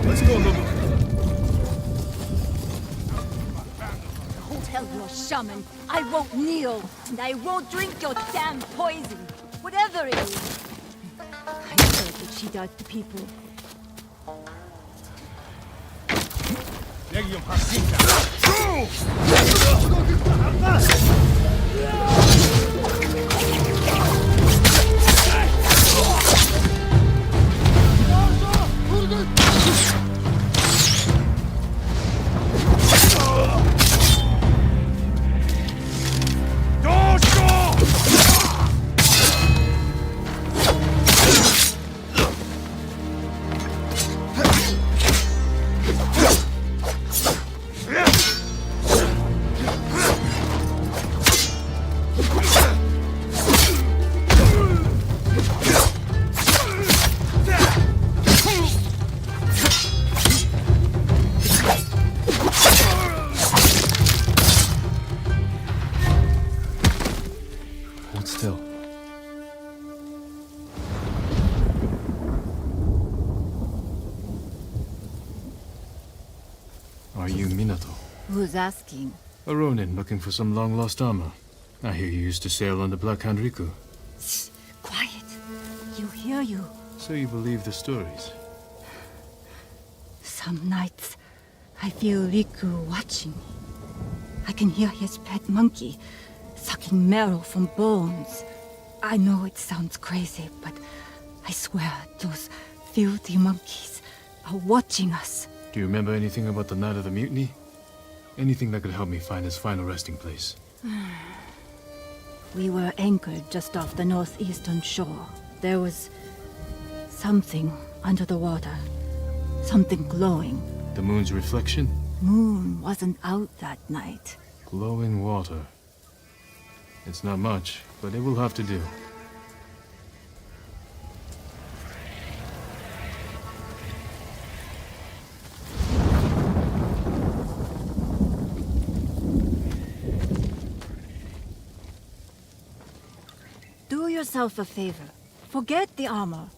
Let's go, Nobu! Tell your shaman I won't kneel, and I won't drink your damn poison, whatever it is. I heard what she does to people. Hold still. Are you Minato? Who's asking? A Ronin looking for some long-lost armor. I hear you used to sail on the Black Hand Riku. Shh, quiet. You hear you. So you believe the stories? Some nights, I feel Riku watching me. I can hear his pet monkey sucking marrow from bones. I know it sounds crazy, but I swear those filthy monkeys are watching us. Do you remember anything about the night of the mutiny? Anything that could help me find his final resting place? We were anchored just off the northeastern shore. There was something under the water. Something glowing. The moon's reflection? Moon wasn't out that night. Glowing water. It's not much, but it will have to do. Do yourself a favor. Forget the armor.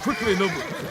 Quickly, Nobu!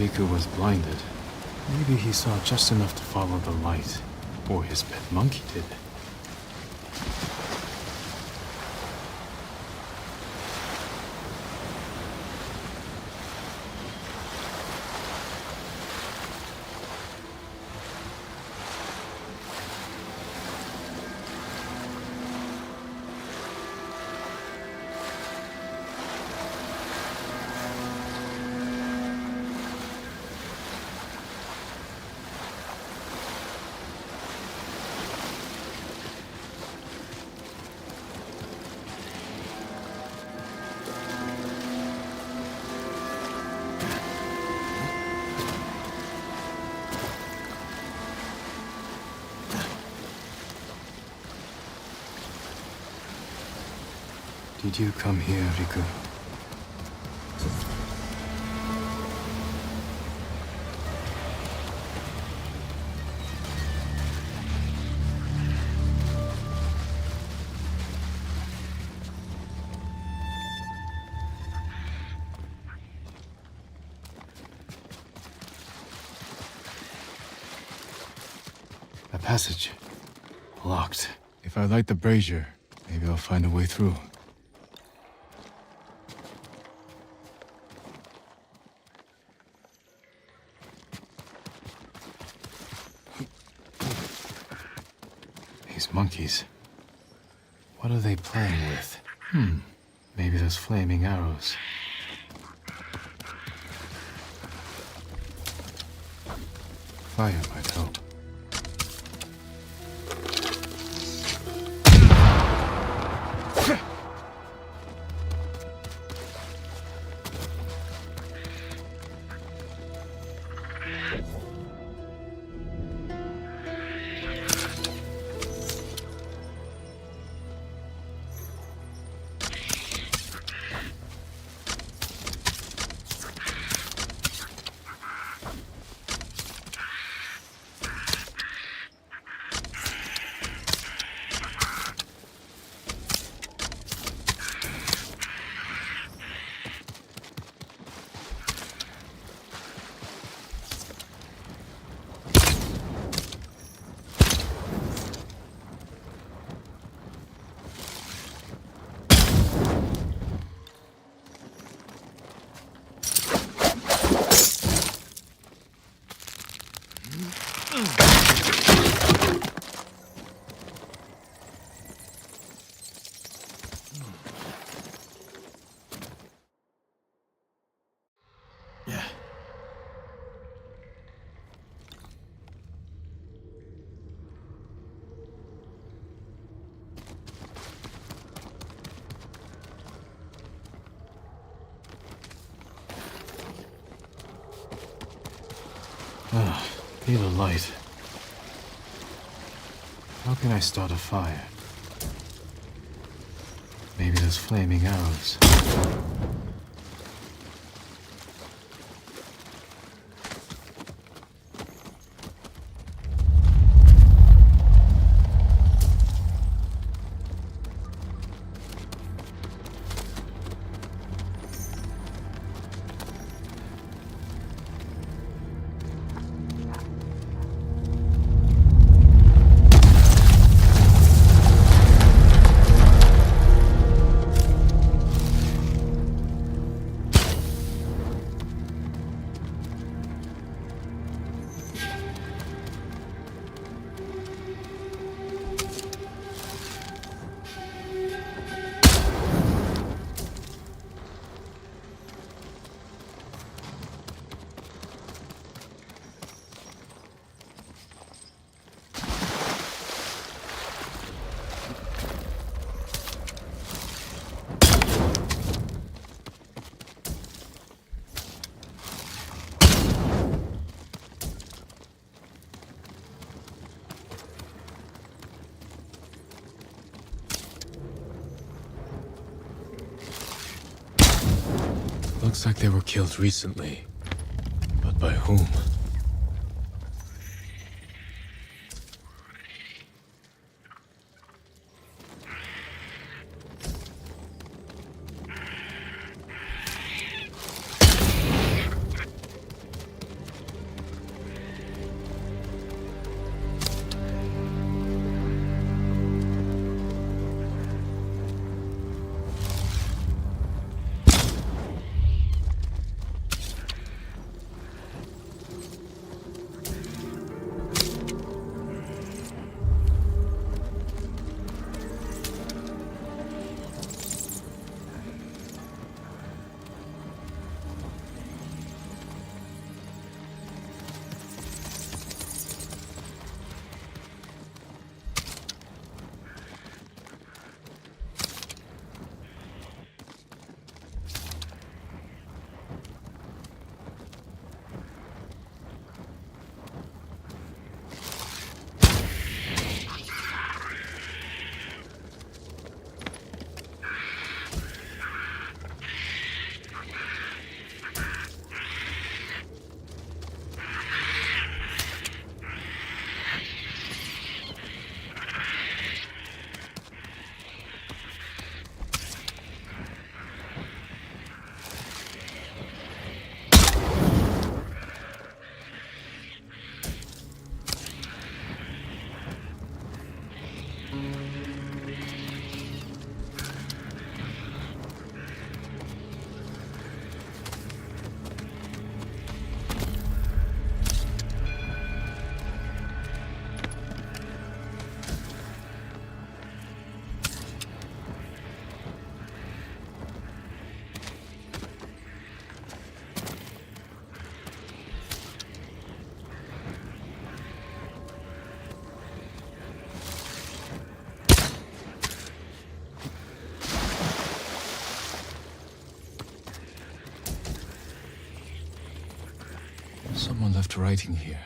Riku was blinded, maybe he saw just enough to follow the light. Or his pet monkey did. Did you come here, Riku? A passage. Locked. If I light the brazier, maybe I'll find a way through. These monkeys. What are they playing with? Maybe those flaming arrows. Fire might help. Need a light. How can I start a fire? Maybe those flaming arrows. Looks like they were killed recently. But by whom? Someone left writing here.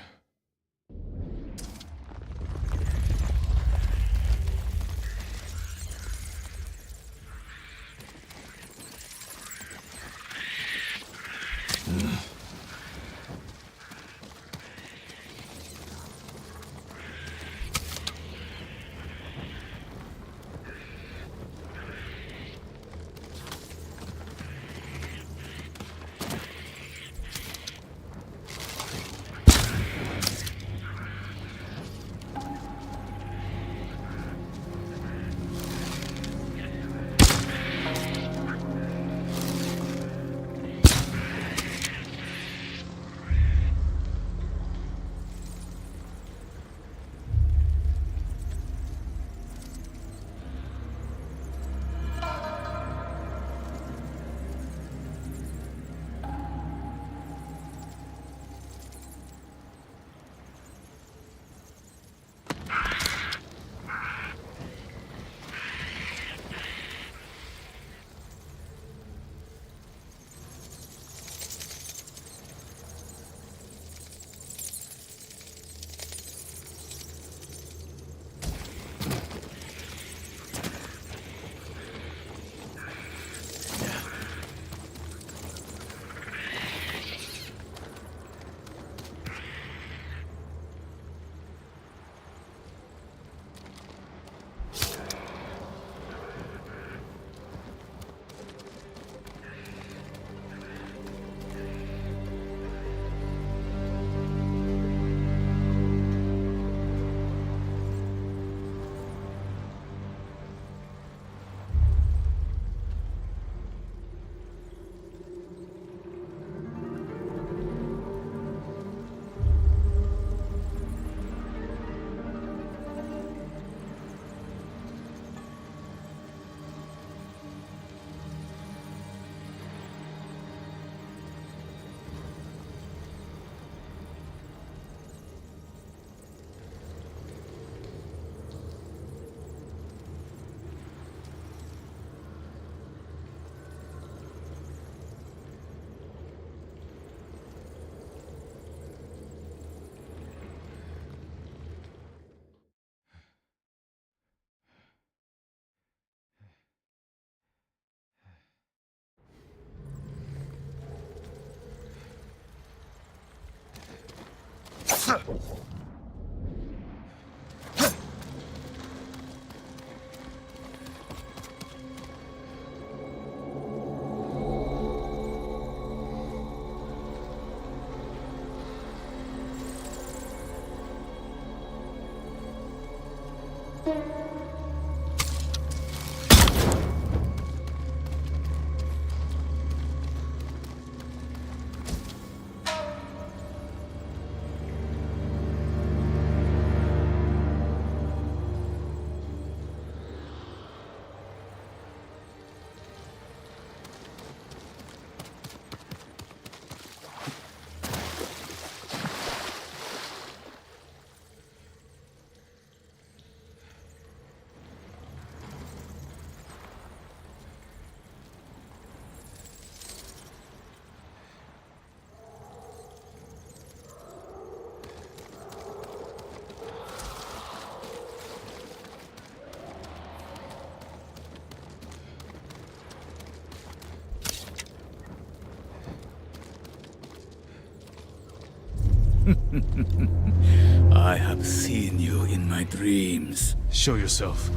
I have seen you in my dreams. Show yourself.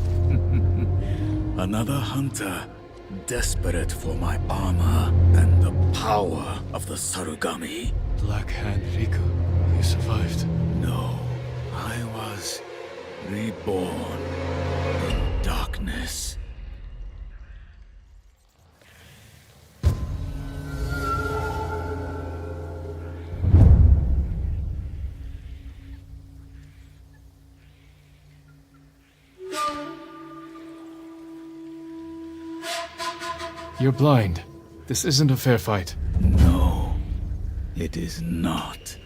Another hunter, desperate for my armor and the power of the Sarugami. Black Hand Riku, you survived. No, I was reborn in darkness. You're blind. This isn't a fair fight. No, it is not.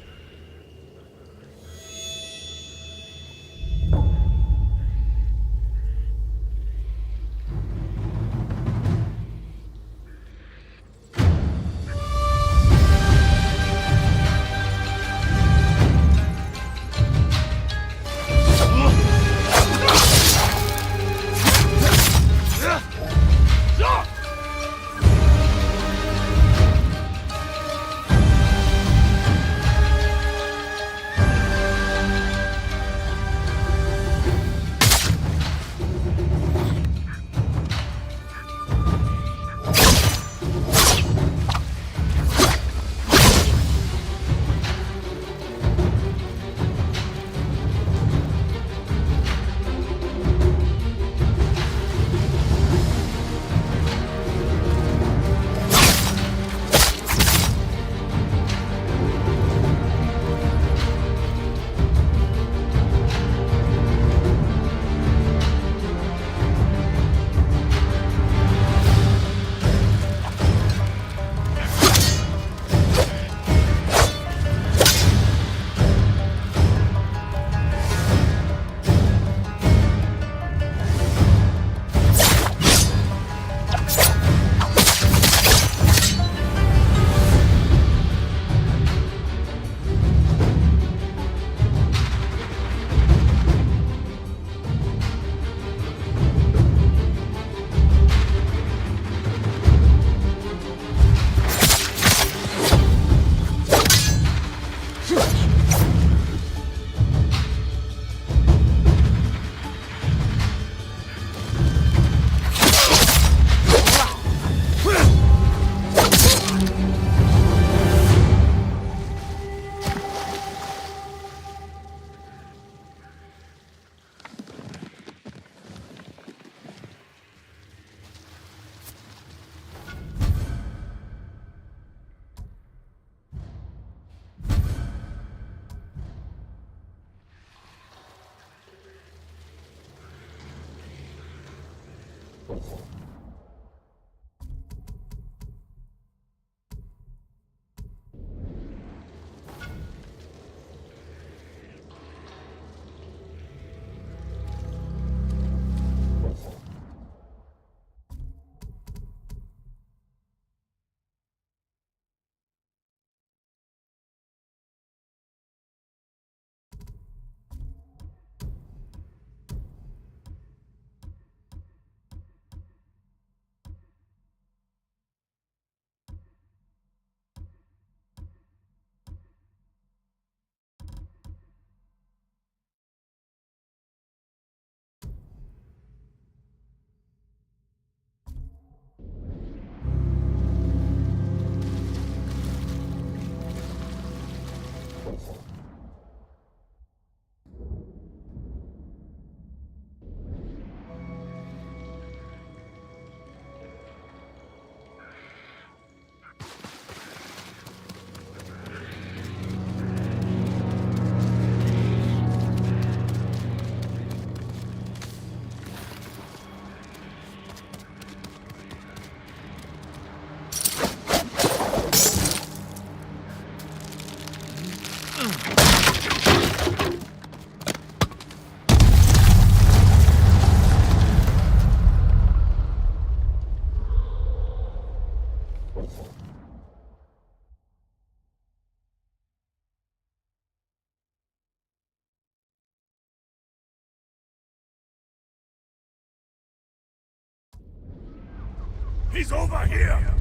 He's over here!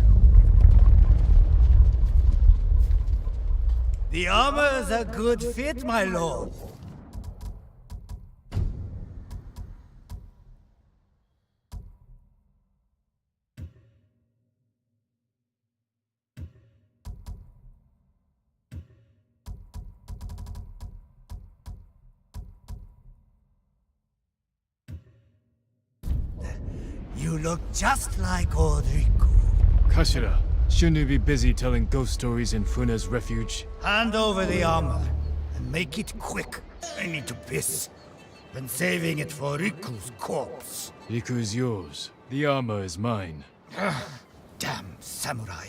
The armor's a good fit, my lord. You look just like old Riku. Kashira, shouldn't you be busy telling ghost stories in Funa's refuge? Hand over the armor, and make it quick. I need to piss. Been saving it for Riku's corpse. Riku's yours. The armor is mine. Damn samurai.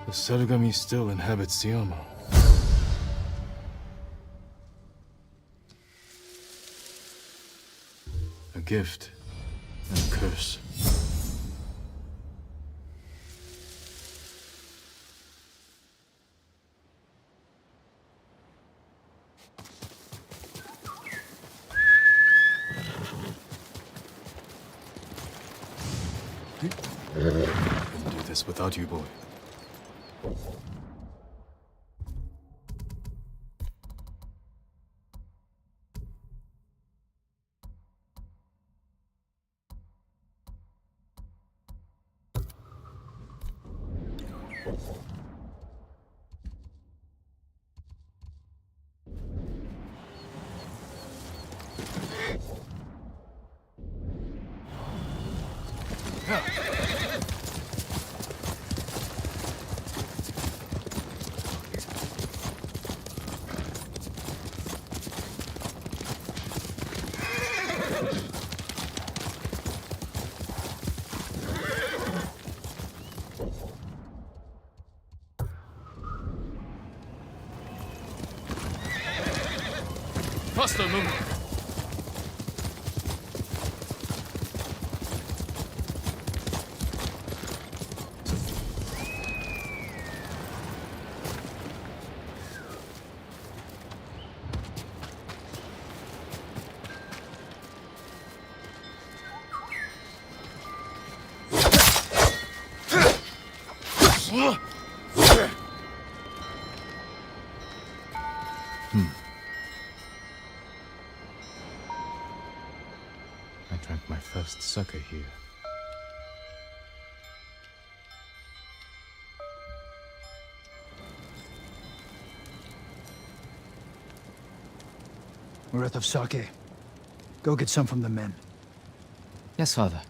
The Sarugami still inhabits the armor. A gift and a curse. Couldn't do this without you, boy. Faster, move! I drank my first sake here. We're out of sake. Go get some from the men. Yes, father.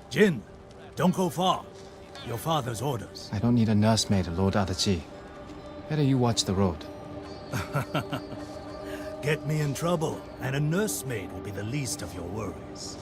Jin, don't go far. Your father's orders. I don't need a nursemaid, Lord Adachi. Better you watch the road. Get me in trouble, and a nursemaid will be the least of your worries.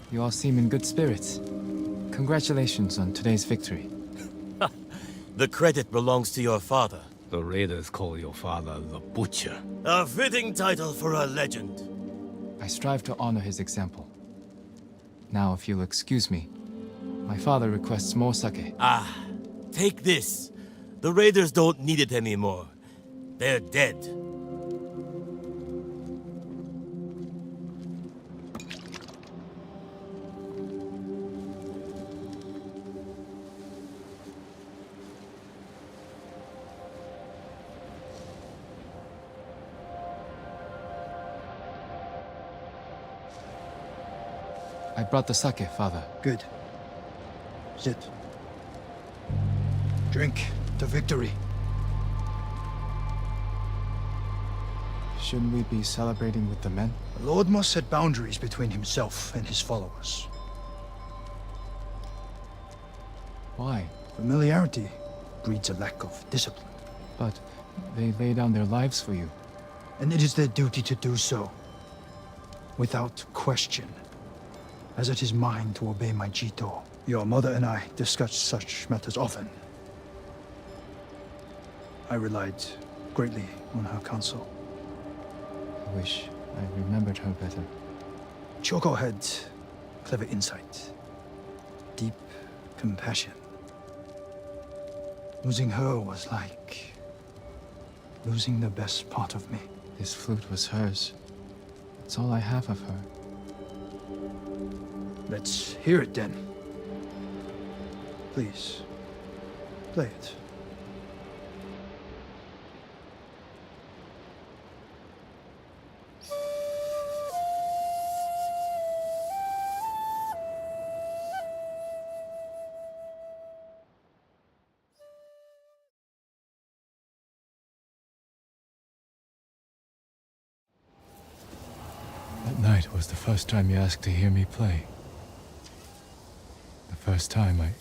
You all seem in good spirits. Congratulations on today's victory. The credit belongs to your father. The raiders call your father the Butcher. A fitting title for a legend. I strive to honor his example. Now, if you'll excuse me, my father requests more sake. Ah, take this. The raiders don't need it anymore. They're dead. I brought the sake, father. Good. Sit. Drink to victory. Shouldn't we be celebrating with the men? The Lord must set boundaries between himself and his followers. Why? Familiarity breeds a lack of discipline. But they lay down their lives for you. And it is their duty to do so, without question, as it is mine to obey my Jito. Your mother and I discussed such matters often. I relied greatly on her counsel. I wish I remembered her better. Choco had clever insight. deep compassion. Losing her was like losing the best part of me. This flute was hers. It's all I have of her. Let's hear it then. Please, play it. That night was the first time you asked to hear me play. The first time I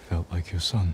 felt like your son.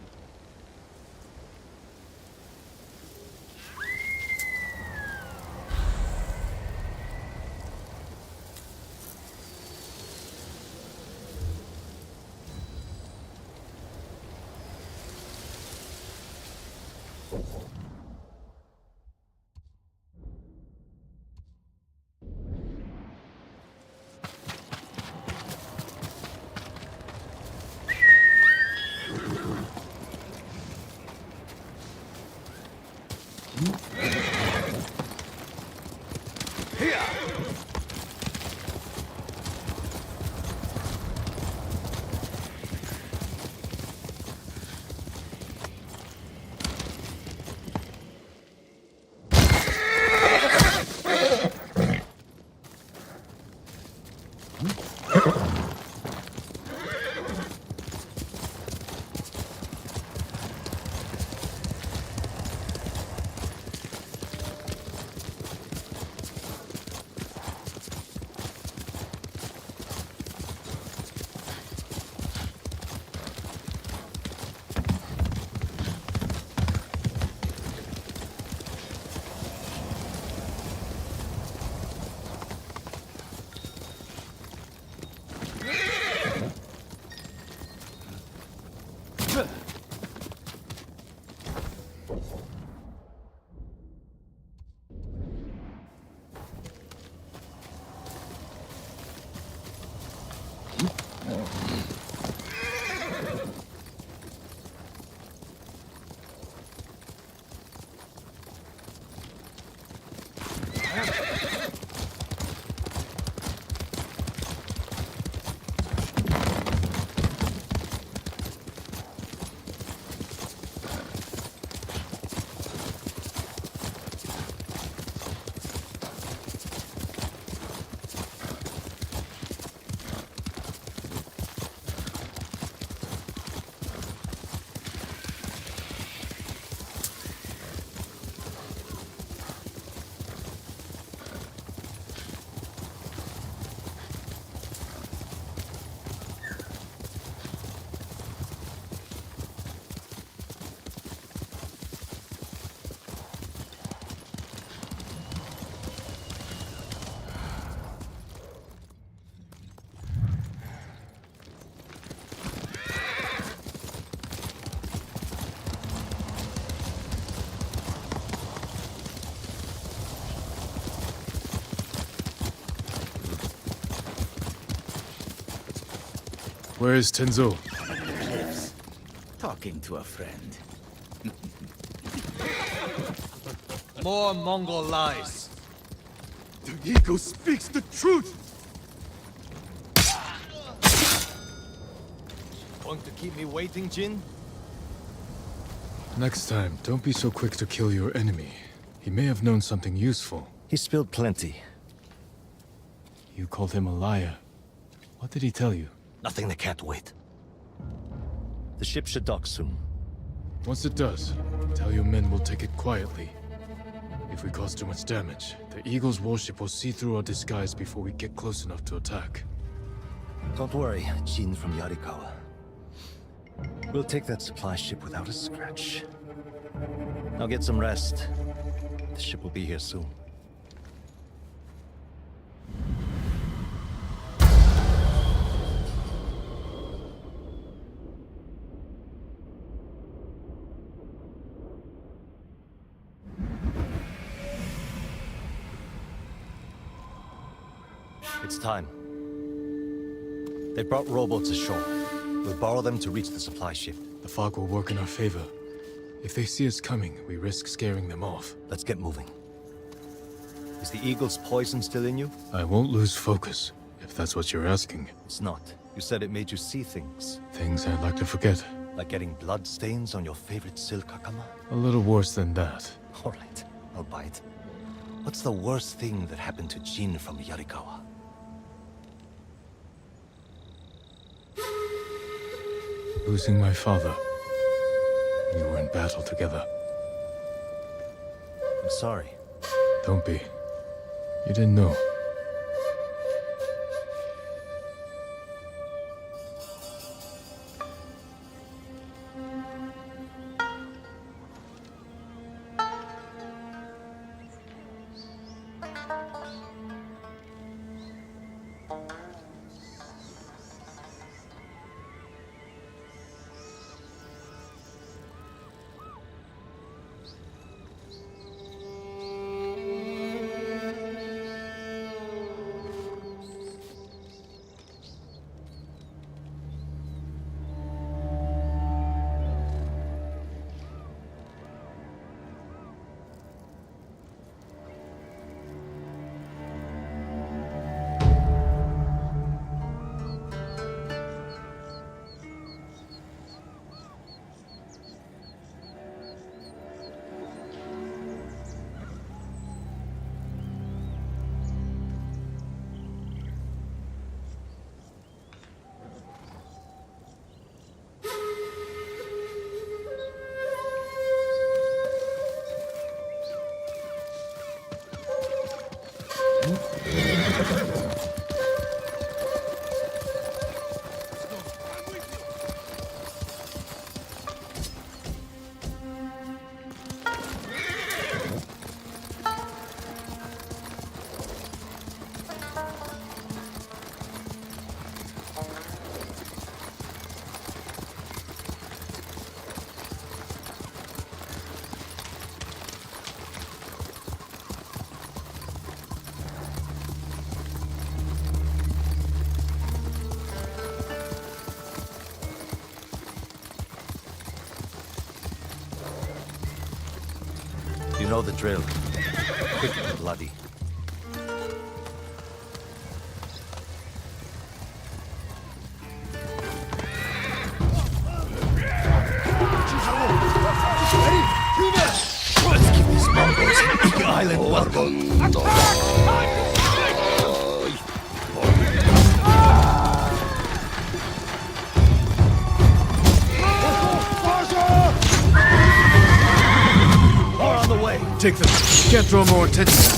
Where is Tenzo? Cliffs. Talking to a friend. More Mongol lies. The eagle speaks the truth! Going to keep me waiting, Jin? Next time, don't be so quick to kill your enemy. He may have known something useful. He spilled plenty. You called him a liar. What did he tell you? Nothing that can't wait. The ship should dock soon. Once it does, tell your men we'll take it quietly. If we cause too much damage, the Eagle's warship will see through our disguise before we get close enough to attack. Don't worry, Jin from Yarikawa. We'll take that supply ship without a scratch. Now get some rest. The ship will be here soon. It's time. They brought rowboats ashore. We'll borrow them to reach the supply ship. The fog will work in our favor. If they see us coming, we risk scaring them off. Let's get moving. Is the eagle's poison still in you? I won't lose focus, if that's what you're asking. It's not. You said it made you see things. Things I'd like to forget. Like getting blood stains on your favorite silk hakama? A little worse than that. All right, I'll buy it. What's the worst thing that happened to Jin from Yarikawa? Losing my father. We were in battle together. I'm sorry. Don't be. You didn't know. You know the drill. Quick and bloody. Let's give these Mongols the island welcome. Take them. Can't draw more attention.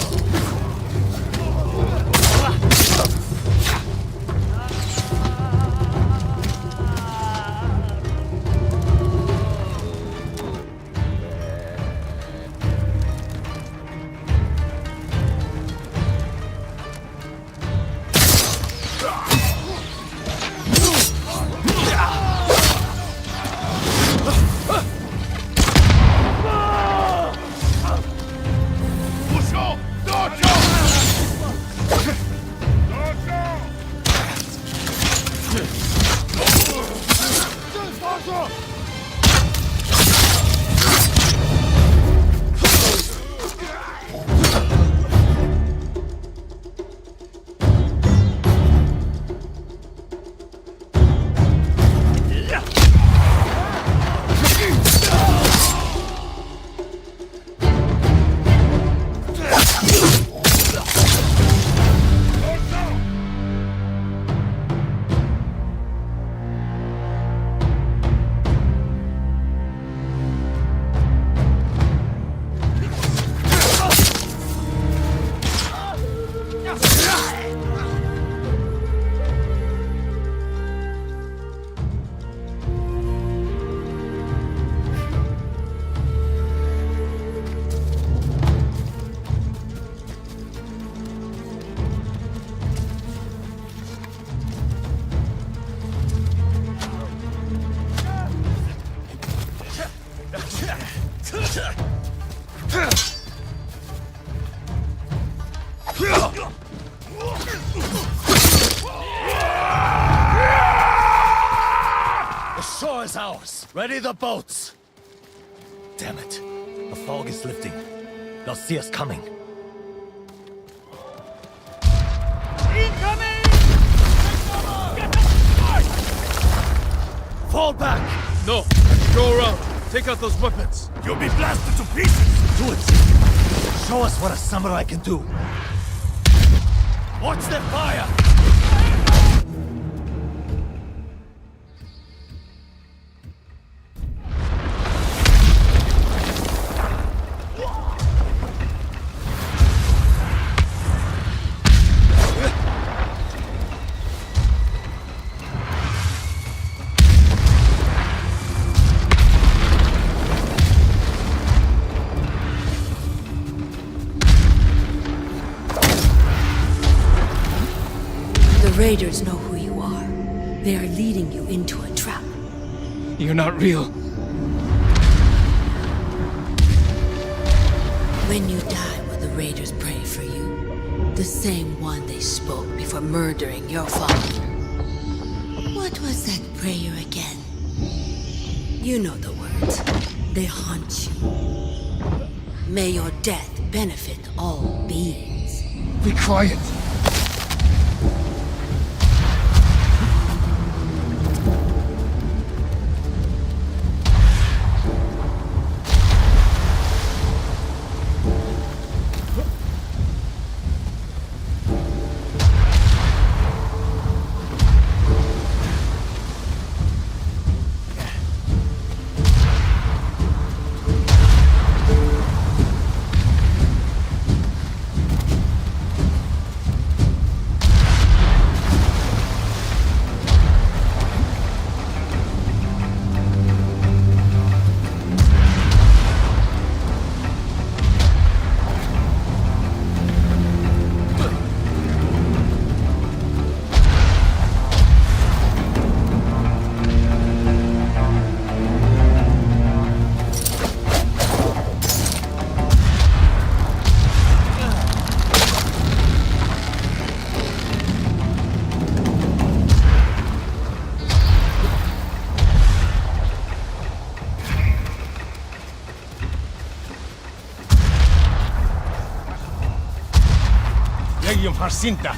Ready the boats! Damn it. The fog is lifting. They'll see us coming. Incoming! Fall back! No! Go around! Take out those weapons! You'll be blasted to pieces! Do it! Show us what a samurai can do! Watch their fire! The Raiders know who you are. They are leading you into a trap. You're not real. When you die, will the Raiders pray for you? The same one they spoke before murdering your father. What was that prayer again? You know the words. They haunt you. May your death benefit all beings. Be quiet. Legium Harsinta!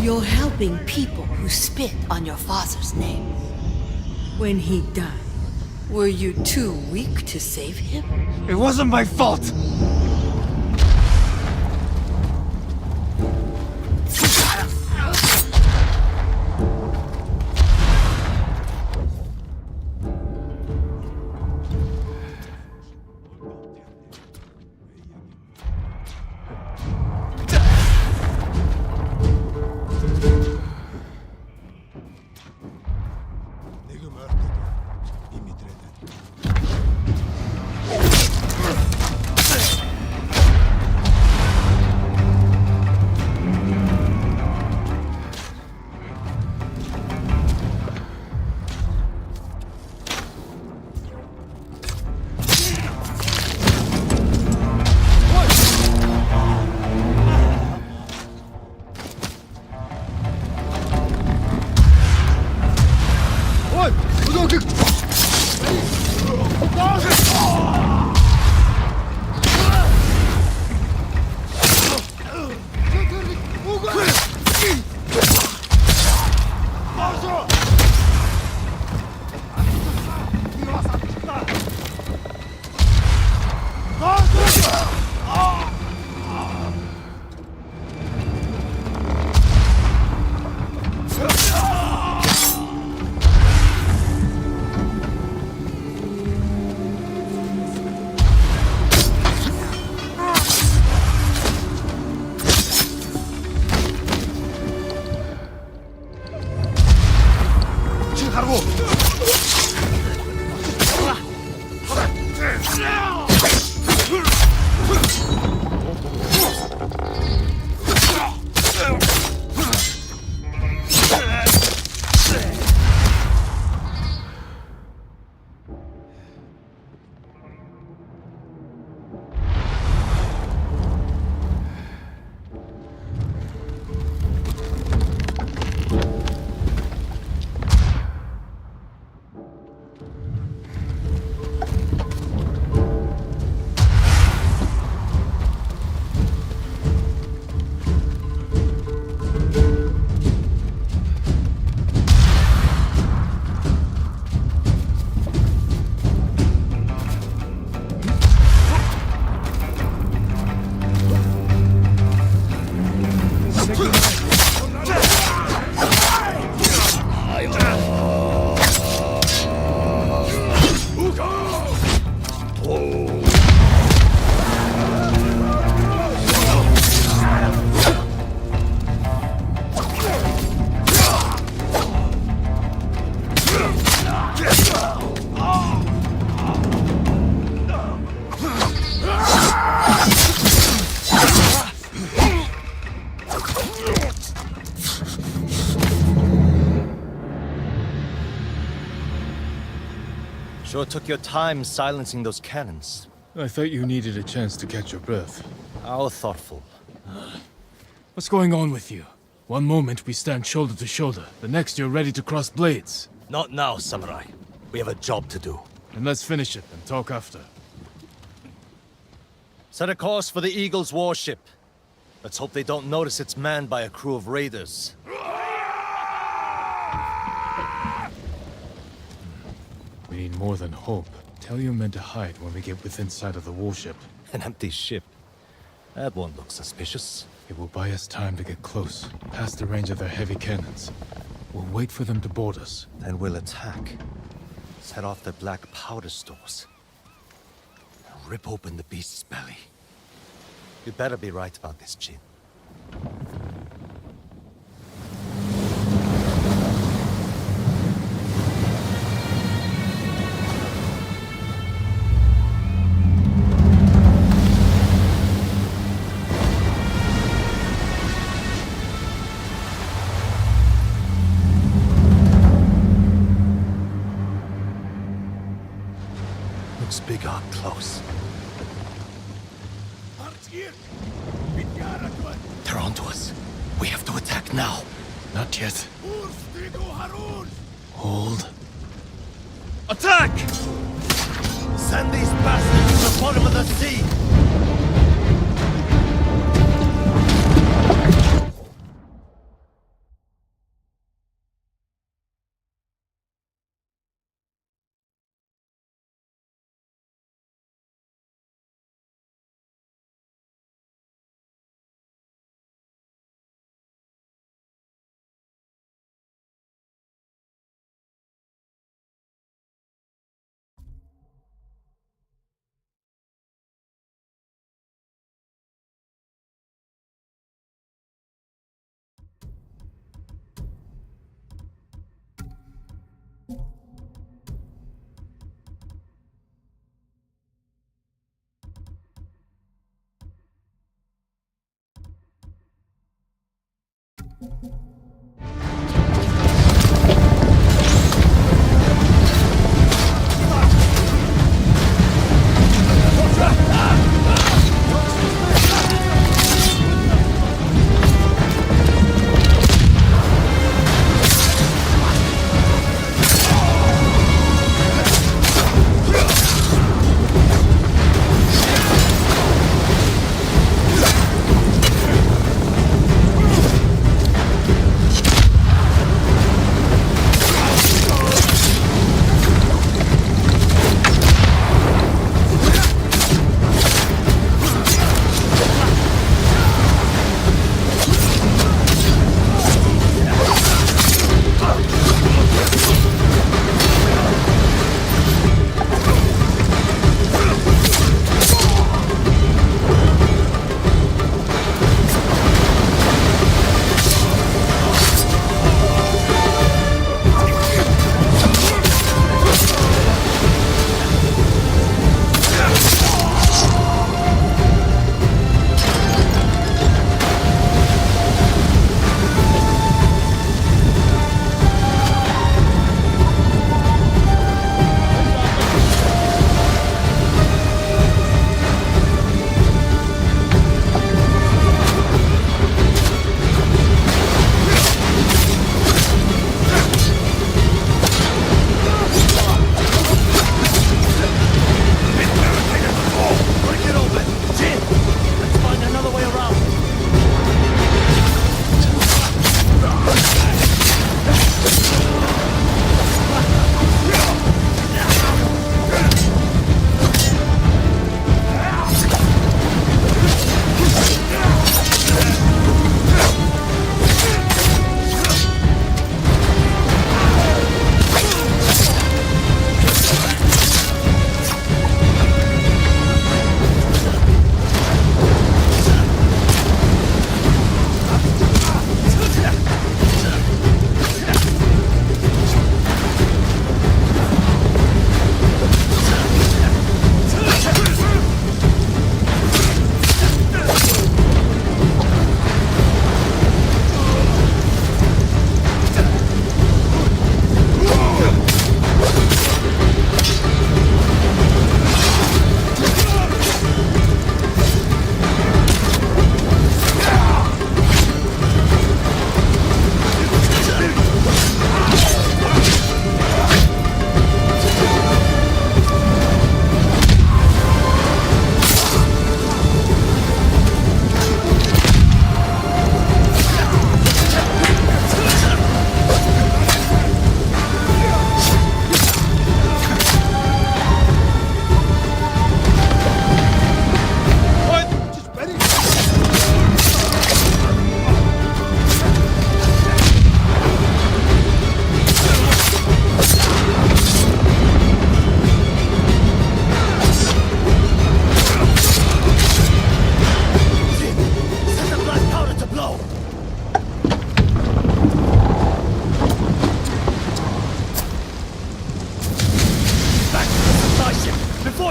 You're helping people who spit on your father's name. When he died, were you too weak to save him? It wasn't my fault! Sure took your time silencing those cannons. I thought you needed a chance to catch your breath. How thoughtful. What's going on with you? One moment we stand shoulder to shoulder, the next you're ready to cross blades. Not now, Samurai. We have a job to do. And let's finish it and talk after. Set a course for the Eagle's warship. Let's hope they don't notice it's manned by a crew of raiders. We need more than hope. Tell your men to hide when we get within sight of the warship. An empty ship. That won't look suspicious. It will buy us time to get close, past the range of their heavy cannons. We'll wait for them to board us. Then we'll attack. Set off their black powder stores. And rip open the beast's belly. You better be right about this, Jin. Looks big up close. They're onto us. We have to attack now. Not yet. Hold. Attack! Send these bastards to the bottom of the sea!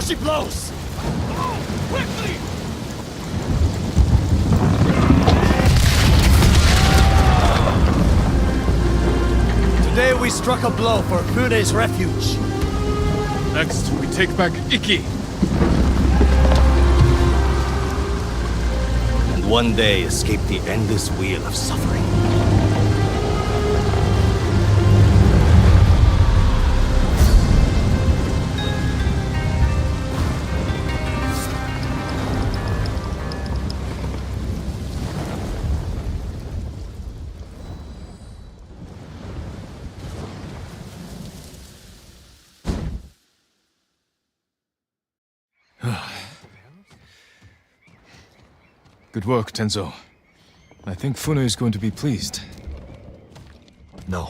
before she blows! Quickly! Today we struck a blow for Fune's refuge. Next, we take back Iki. And one day escape the endless wheel of suffering. Good work, Tenzo. I think Fune is going to be pleased. No.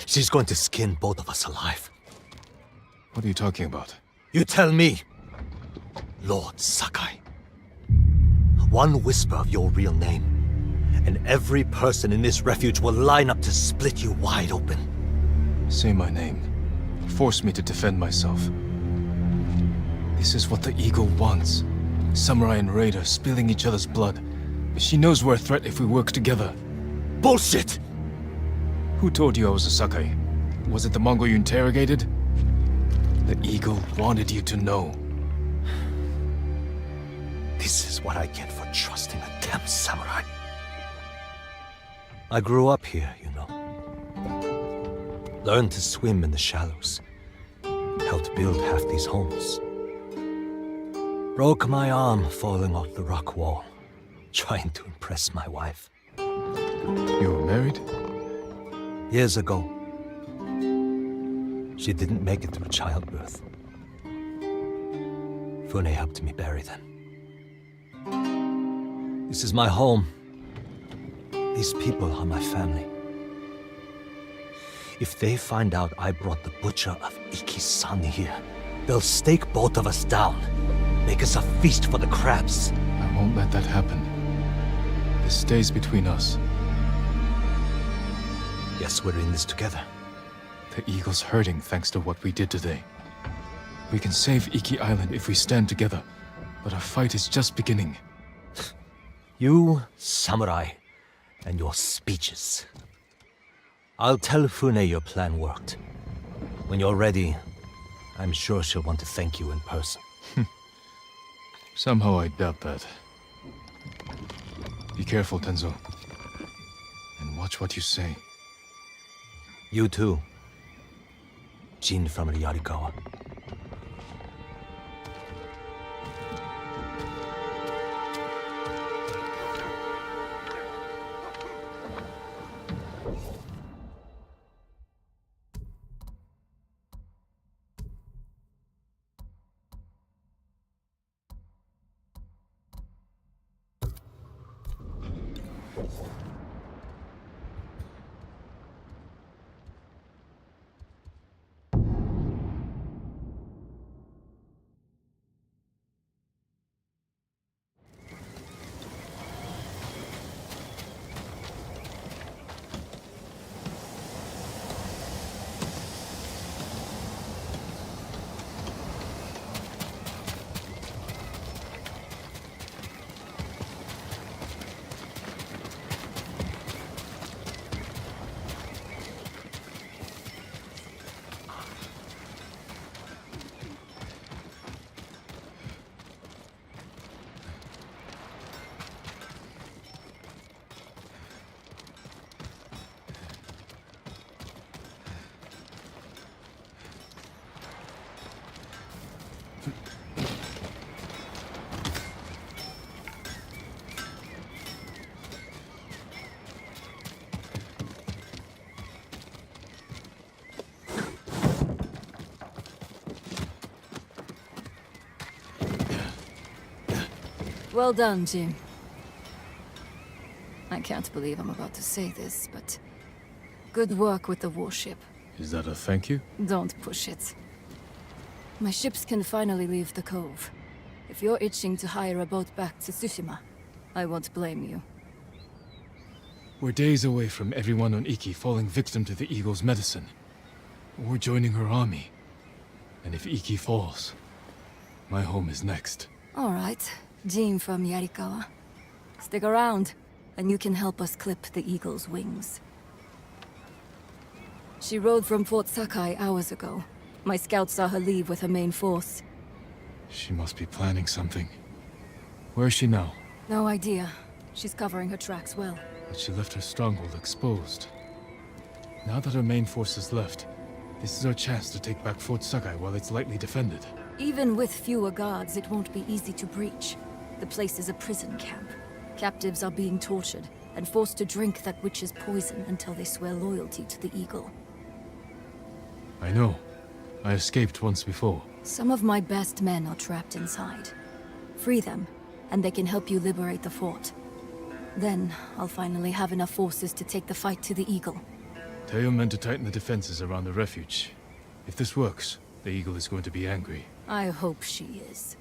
She's going to skin both of us alive. What are you talking about? You tell me, Lord Sakai. One whisper of your real name, and every person in this refuge will line up to split you wide open. Say my name. Force me to defend myself. This is what the Eagle wants. Samurai and Raider spilling each other's blood. She knows we're a threat if we work together. Bullshit! Who told you I was a Sakai? Was it the Mongol you interrogated? The Eagle wanted you to know. This is what I get for trusting a damn samurai. I grew up here, you know. Learned to swim in the shallows. Helped build half these homes. Broke my arm falling off the rock wall, trying to impress my wife. You were married? Years ago. She didn't make it through childbirth. Fune helped me bury them. This is my home. These people are my family. If they find out I brought the butcher of Iki-san here, they'll stake both of us down. Make us a feast for the crabs. I won't let that happen. This stays between us. Yes, we're in this together. The Eagle's hurting thanks to what we did today. We can save Iki Island if we stand together, but our fight is just beginning. You, samurai, and your speeches. I'll tell Fune your plan worked. When you're ready, I'm sure she'll want to thank you in person. Somehow I doubt that. Be careful, Tenzo. And watch what you say. You too. Jin from Yarikawa. Well done, Jim. I can't believe I'm about to say this, but good work with the warship. Is that a thank you? Don't push it. My ships can finally leave the cove. If you're itching to hire a boat back to Tsushima, I won't blame you. We're days away from everyone on Iki falling victim to the Eagle's medicine. Or joining her army. And if Iki falls, my home is next. All right. Jean from Yarikawa. Stick around, and you can help us clip the eagle's wings. She rode from Fort Sakai hours ago. My scouts saw her leave with her main force. She must be planning something. Where is she now? No idea. She's covering her tracks well. But she left her stronghold exposed. Now that her main force is left, this is our chance to take back Fort Sakai while it's lightly defended. Even with fewer guards, it won't be easy to breach. The place is a prison camp. Captives are being tortured and forced to drink that witch's poison until they swear loyalty to the eagle. I know. I escaped once before. Some of my best men are trapped inside. Free them, and they can help you liberate the fort. Then, I'll finally have enough forces to take the fight to the eagle. Tell your men to tighten the defenses around the refuge. If this works, the eagle is going to be angry. I hope she is.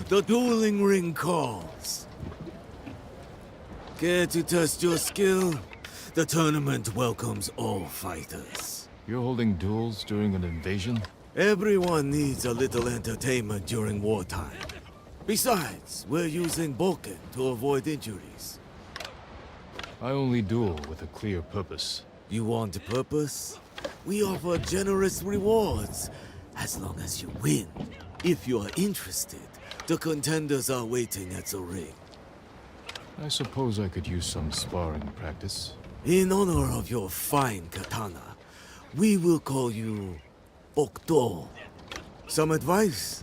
The dueling ring calls. Care to test your skill? The tournament welcomes all fighters. You're holding duels during an invasion? Everyone needs a little entertainment during wartime. Besides, we're using Boken to avoid injuries. I only duel with a clear purpose. You want a purpose? We offer generous rewards, as long as you win. If you are interested, the contenders are waiting at the ring. I suppose I could use some sparring practice. In honor of your fine katana, we will call you Bokdo. Some advice?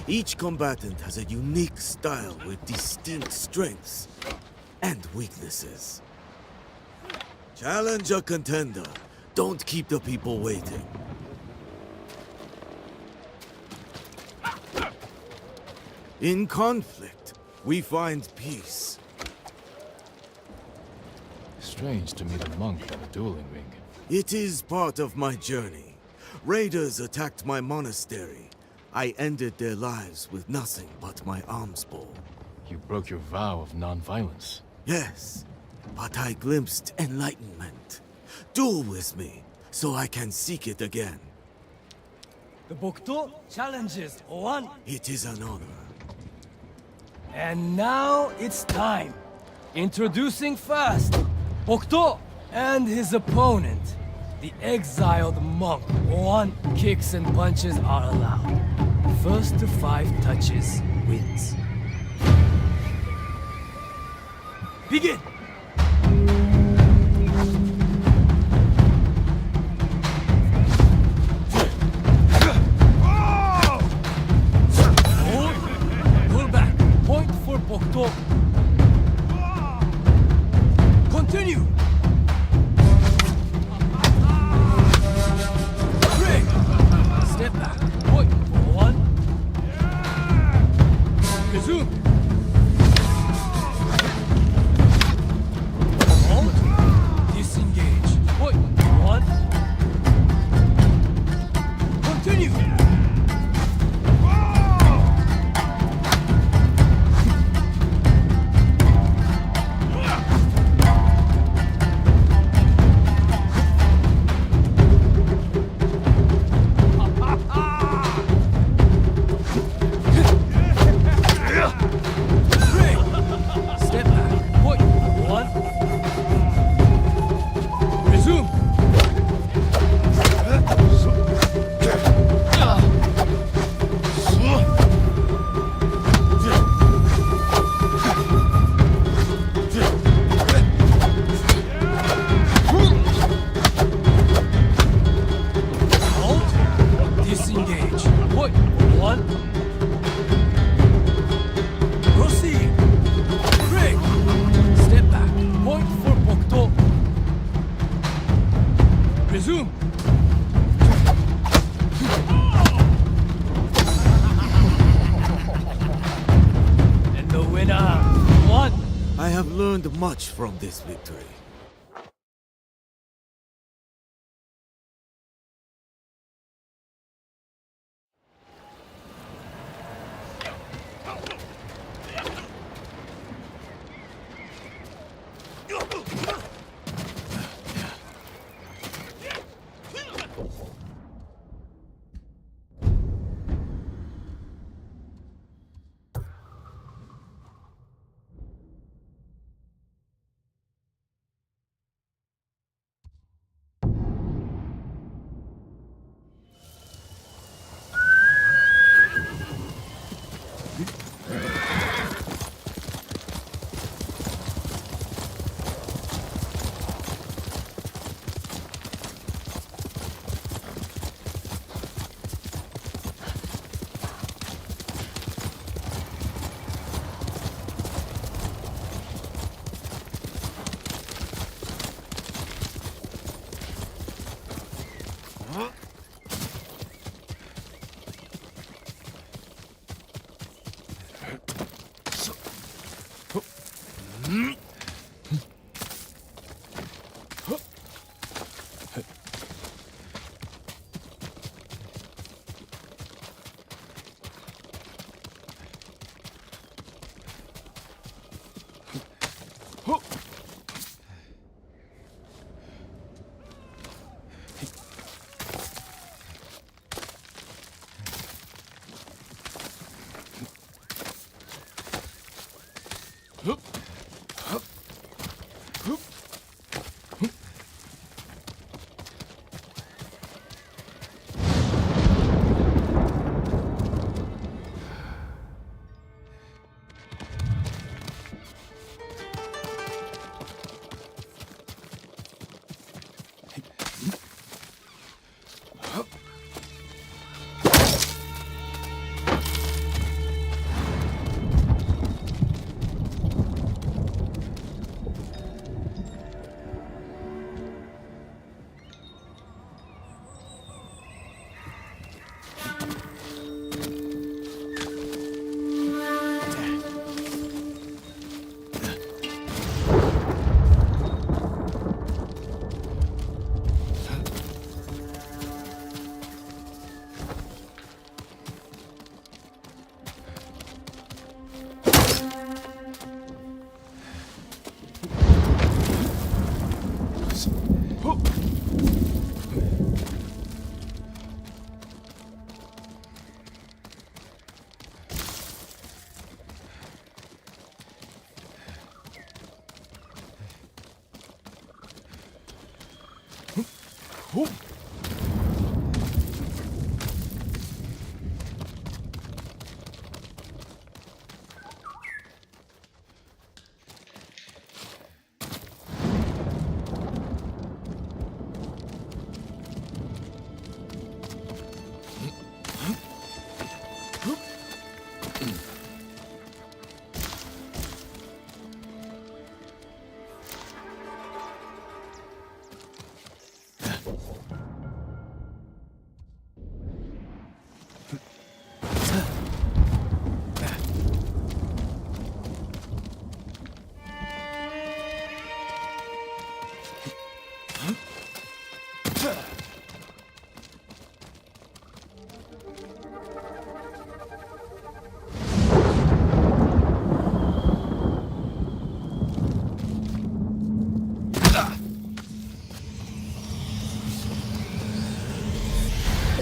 Each combatant has a unique style with distinct strengths and weaknesses. Challenge a contender. Don't keep the people waiting. In conflict, we find peace. Strange to meet a monk at a dueling ring. It is part of my journey. Raiders attacked my monastery. I ended their lives with nothing but my alms bowl. You broke your vow of non-violence. Yes, but I glimpsed enlightenment. Duel with me, so I can seek it again. The Bokdo challenges one. It is an honor. And now it's time. Introducing first, Bokdo and his opponent, the exiled monk. 1 kicks and punches are allowed. First to 5 touches wins. Begin! Pull back. Point for Bokdo. Continue! Ring! Step back. Point for 1. Resume. Resume! And the winner won! I have learned much from this victory.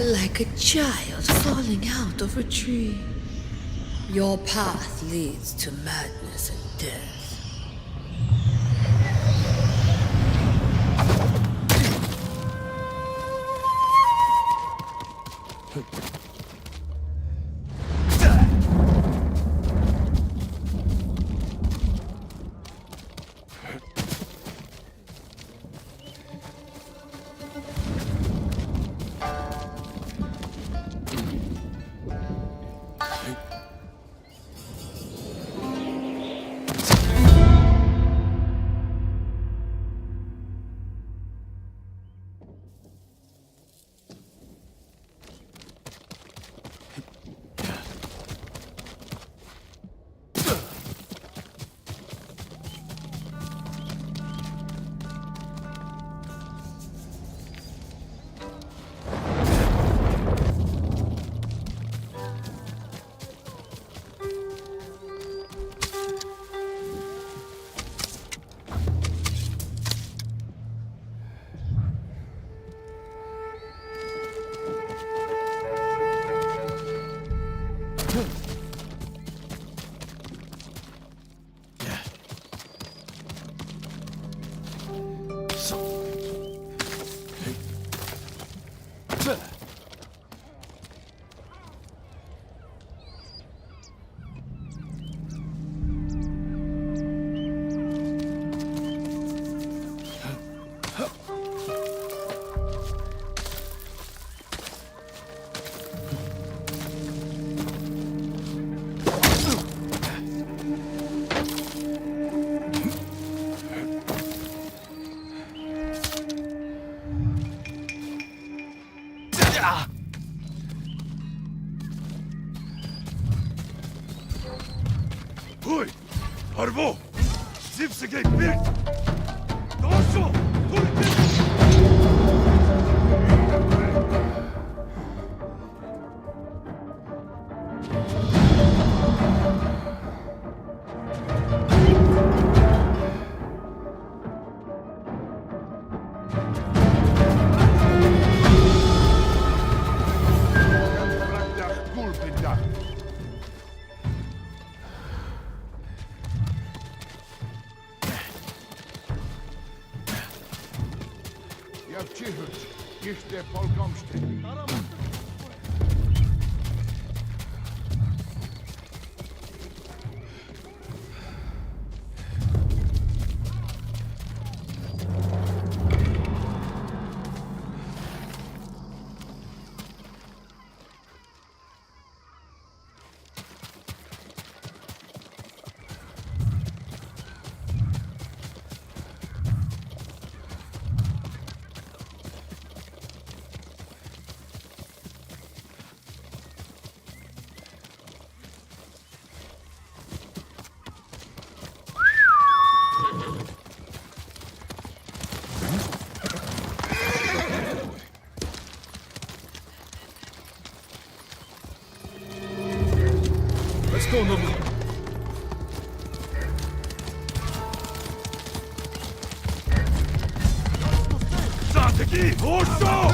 Like a child falling out of a tree. Your path leads to madness and death. Hui! Harbo! Zipsige bir! Doşo! İşte polkomşte. Let's go, Nobu. Saseki, Horsho!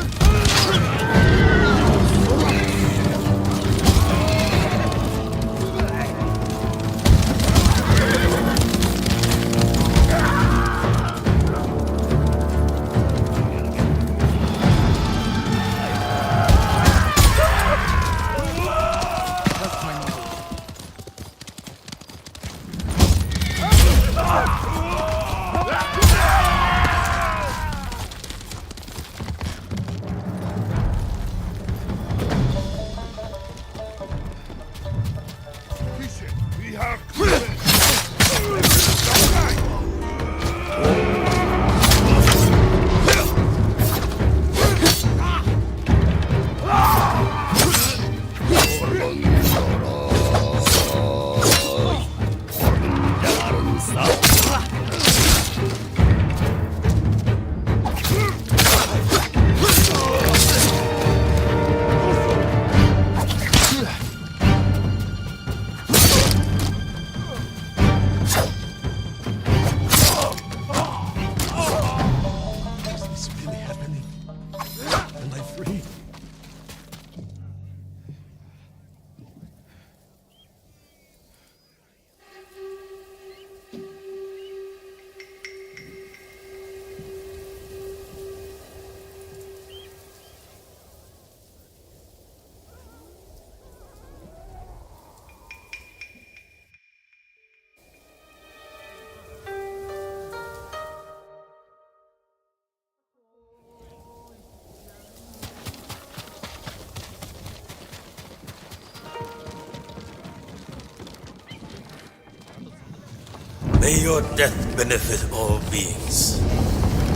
May your death benefit all beings.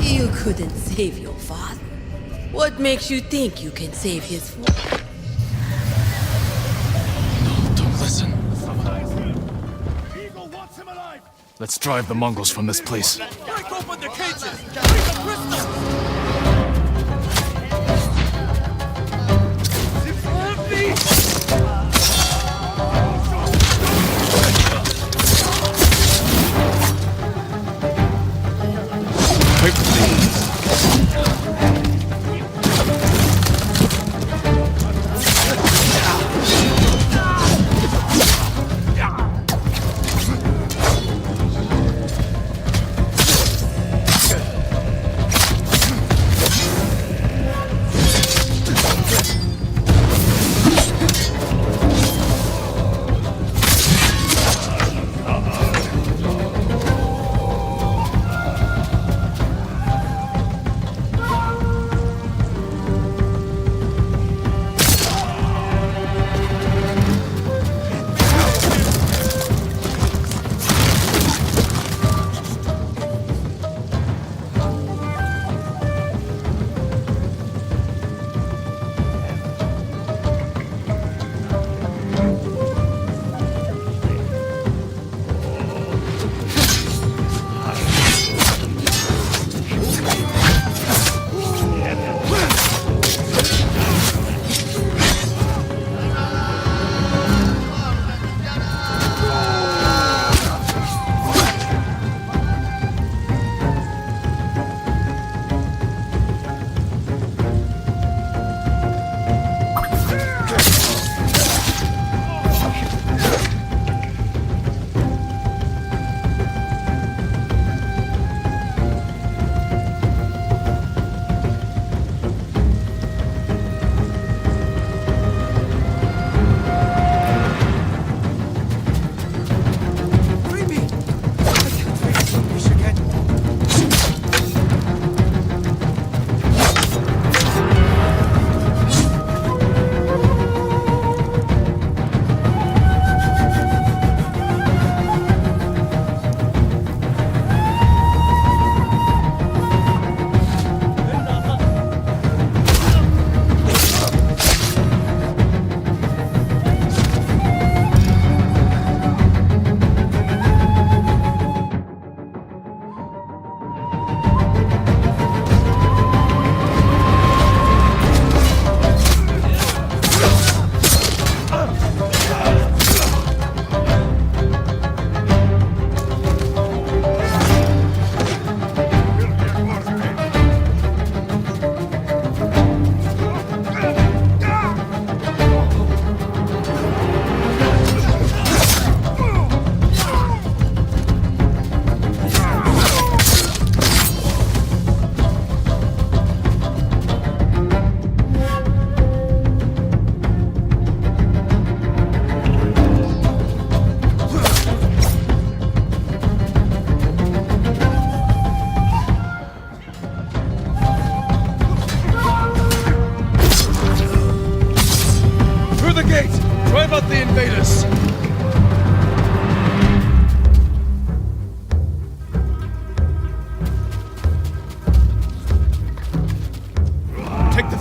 You couldn't save your father. What makes you think you can save his father? Don't listen. Eagle wants him alive! Let's drive the Mongols from this place. Break open the cages! Bring the prisoners!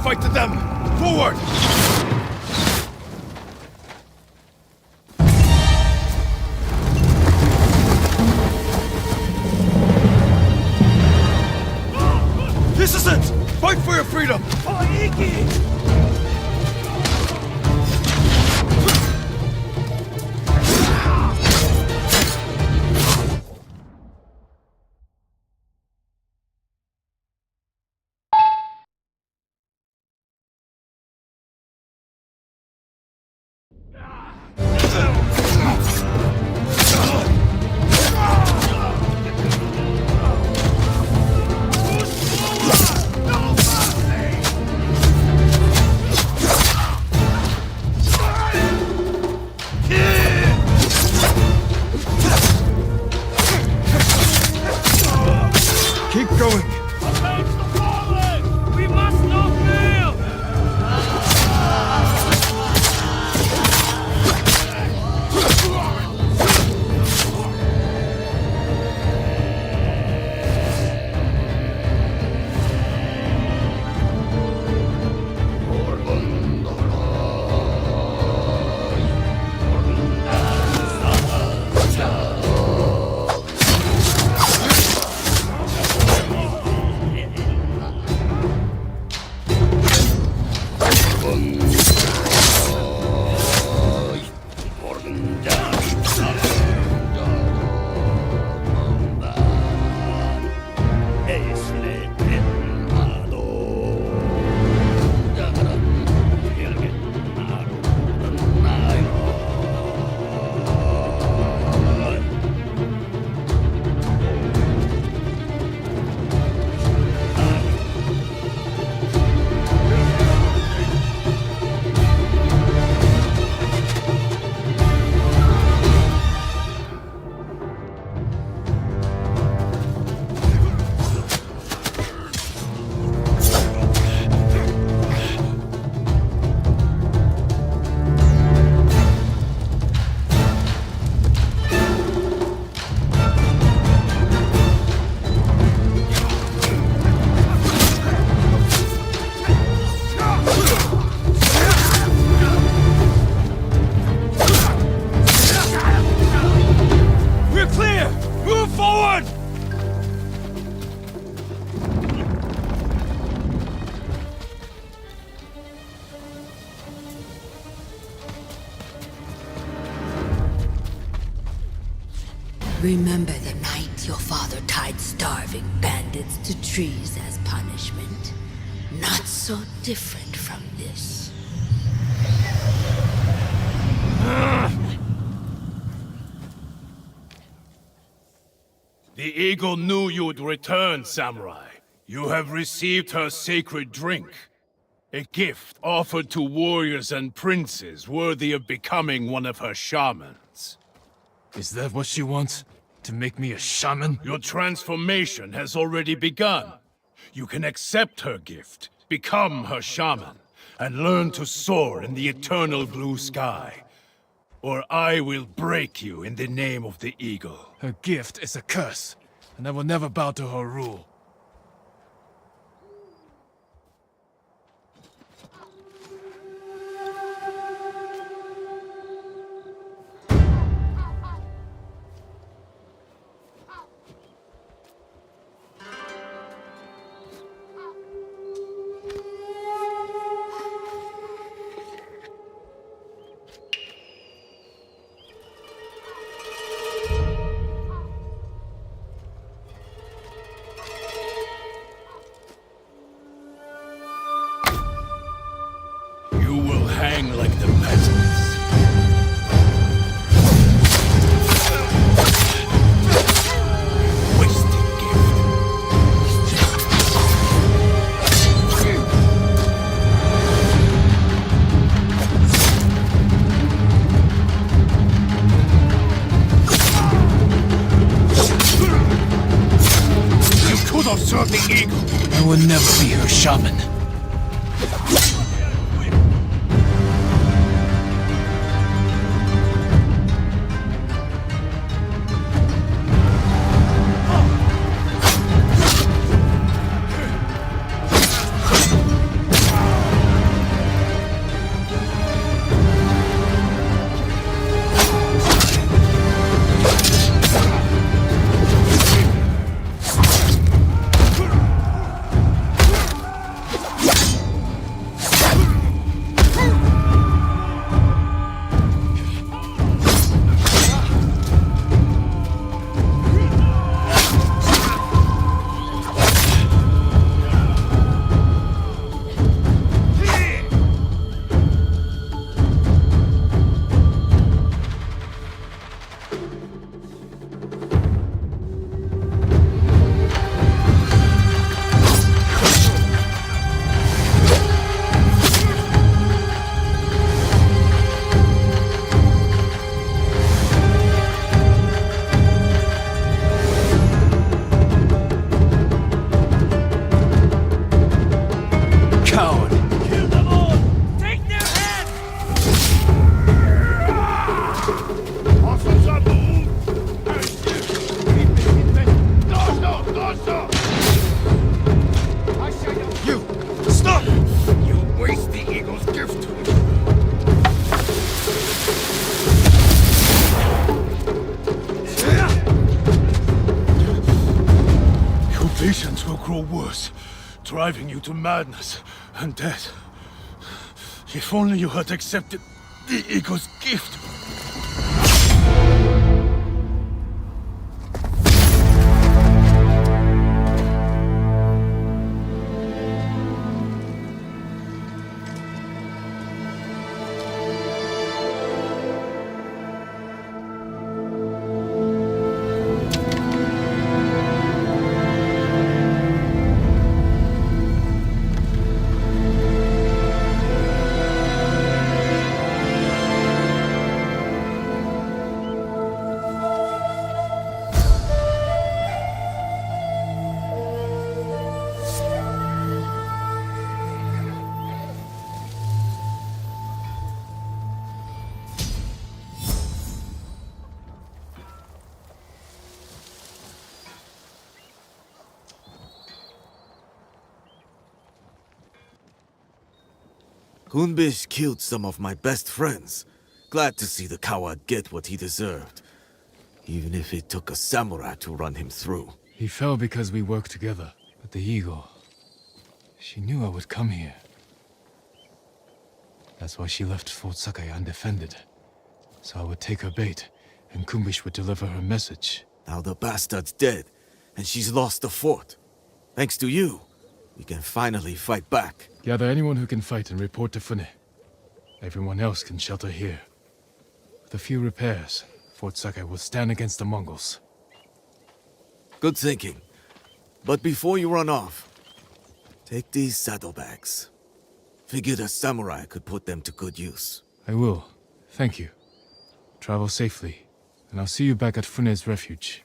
fight to them! Forward! This is it! Fight for your freedom! For Iki! Keep going! Avenge the fallen! We must not fail! Remember the night your father tied starving bandits to trees as punishment? Not so different from this. The eagle knew you'd return, Samurai. You have received her sacred drink. A gift offered to warriors and princes worthy of becoming one of her shamans. Is that what she wants? To make me a shaman? Your transformation has already begun. You can accept her gift, become her shaman, and learn to soar in the eternal blue sky. Or I will break you in the name of the eagle. Her gift is a curse, and I will never bow to her rule. You will hang like the peasants. Wasted gift. You could have served the eagle. I will never be her shaman. worse, driving you to madness and death. If only you had accepted the eagle's gift. Hunbish killed some of my best friends. Glad to see the coward get what he deserved. Even if it took a samurai to run him through. He fell because we worked together. But the eagle... she knew I would come here. That's why she left Fort Sakai undefended. So I would take her bait, and Kumbish would deliver her message. Now the bastard's dead, and she's lost the fort. Thanks to you, we can finally fight back. Gather anyone who can fight and report to Fune. Everyone else can shelter here. With a few repairs, Fort Sakai will stand against the Mongols. Good thinking. But before you run off, take these saddlebags. Figured a samurai could put them to good use. I will. Thank you. Travel safely, and I'll see you back at Fune's refuge.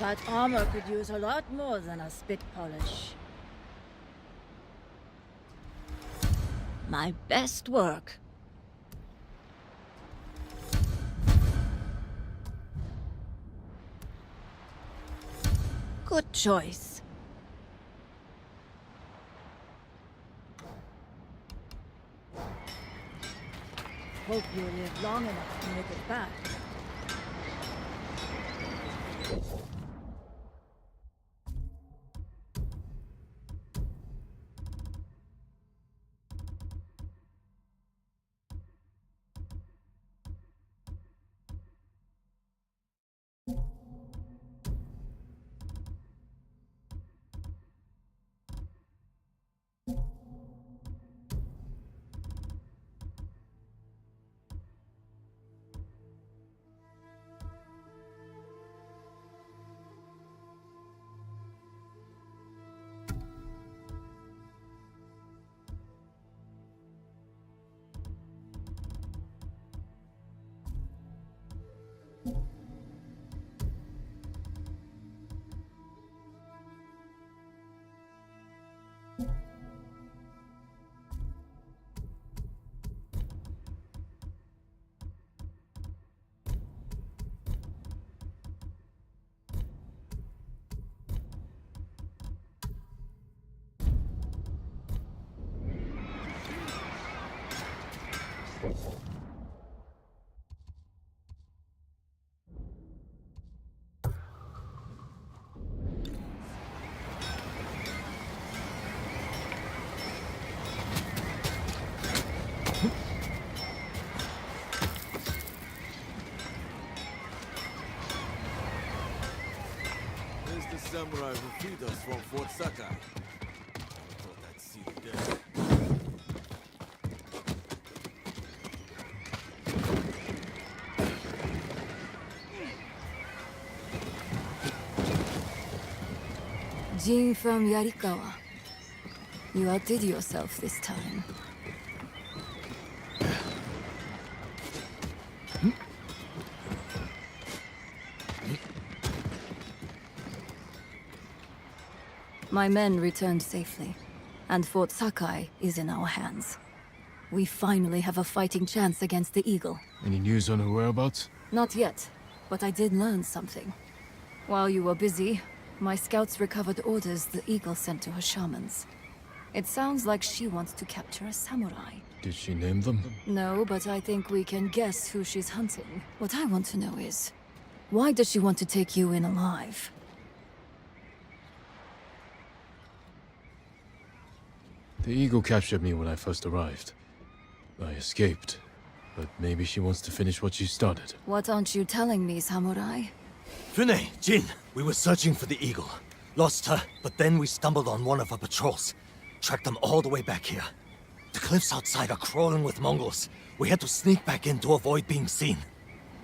That armor could use a lot more than a spit polish. My best work. Good choice. Hope you live long enough to make it back. There's the samurai who freed us from Fort Sakai. I thought I'd see you there. Jin from Yarikawa. You outdid yourself this time. My men returned safely, and Fort Sakai is in our hands. We finally have a fighting chance against the Eagle. Any news on her whereabouts? Not yet, but I did learn something. While you were busy, my scouts recovered orders the Eagle sent to her shamans. It sounds like she wants to capture a samurai. Did she name them? No, but I think we can guess who she's hunting. What I want to know is, why does she want to take you in alive? The Eagle captured me when I first arrived. I escaped, but maybe she wants to finish what she started. What aren't you telling me, samurai? Fune, Jin, we were searching for the Eagle. Lost her, but then we stumbled on one of her patrols. Tracked them all the way back here. The cliffs outside are crawling with Mongols. We had to sneak back in to avoid being seen.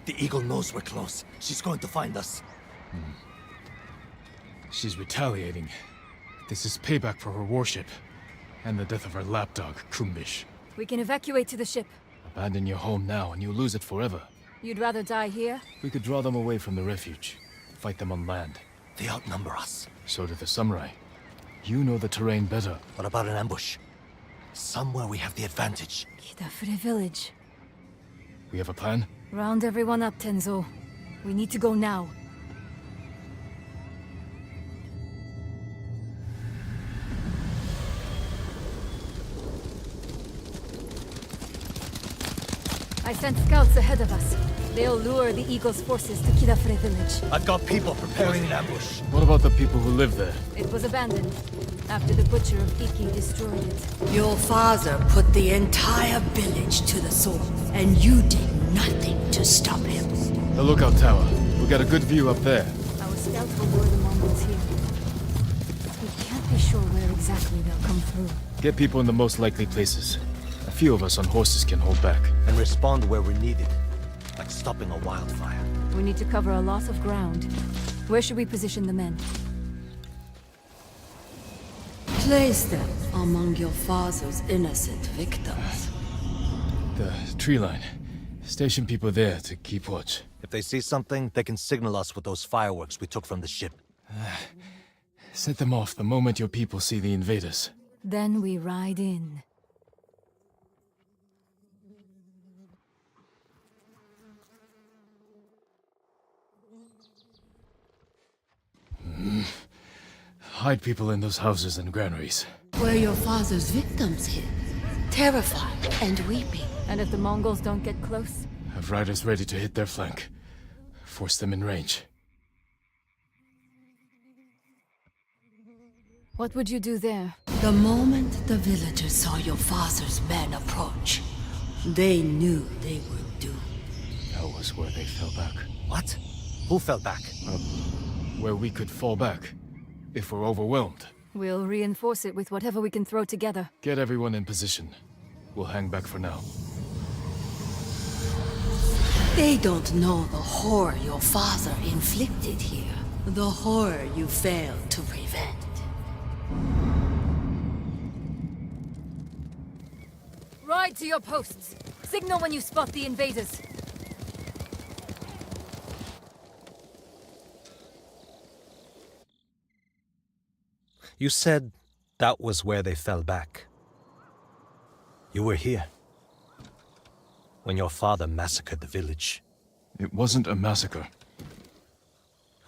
The Eagle knows we're close. She's going to find us. She's retaliating. This is payback for her warship. And the death of her lapdog, Kumbish. We can evacuate to the ship. Abandon your home now and you lose it forever. You'd rather die here? We could draw them away from the refuge. Fight them on land. They outnumber us. So do the samurai. You know the terrain better. What about an ambush? Somewhere we have the advantage. Kidafure village. We have a plan? Round everyone up, Tenzo. We need to go now. I sent scouts ahead of us. They'll lure the Eagle's forces to Kidafure village. I've got people preparing an ambush. What about the people who live there? It was abandoned after the Butcher of Iki destroyed it. Your father put the entire village to the sword, and you did nothing to stop him. The lookout tower. We got a good view up there. Our scouts will lure the Mongols here. We can't be sure where exactly they'll come through. Get people in the most likely places. A few of us on horses can hold back. And respond where we're needed. Like stopping a wildfire. We need to cover a lot of ground. Where should we position the men? Place them among your father's innocent victims. The tree line. Station people there to keep watch. If they see something, they can signal us with those fireworks we took from the ship. Set them off the moment your people see the invaders. Then we ride in. Hide people in those houses and granaries. Where your father's victims hid, terrified and weeping. And if the Mongols don't get close? Have riders ready to hit their flank. Force them in range. What would you do there? The moment the villagers saw your father's men approach, they knew they were doomed. That was where they fell back. What? Who fell back? Where we could fall back. If we're overwhelmed. We'll reinforce it with whatever we can throw together. Get everyone in position. We'll hang back for now. They don't know the horror your father inflicted here. The horror you failed to prevent. Ride to your posts. Signal when you spot the invaders. You said that was where they fell back. You were here. When your father massacred the village. It wasn't a massacre.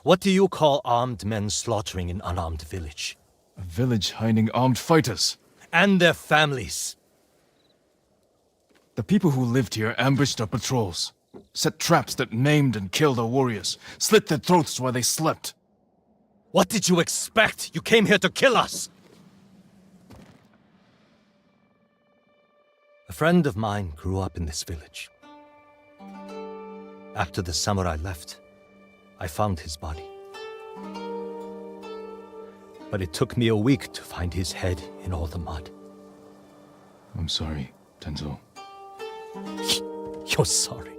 What do you call armed men slaughtering an unarmed village? A village hiding armed fighters. And their families. The people who lived here ambushed our patrols. Set traps that maimed and killed our warriors. Slit their throats while they slept. What did you expect? You came here to kill us! A friend of mine grew up in this village. After the samurai left, I found his body. but it took me a week to find his head in all the mud. I'm sorry, Tenzo. You're sorry.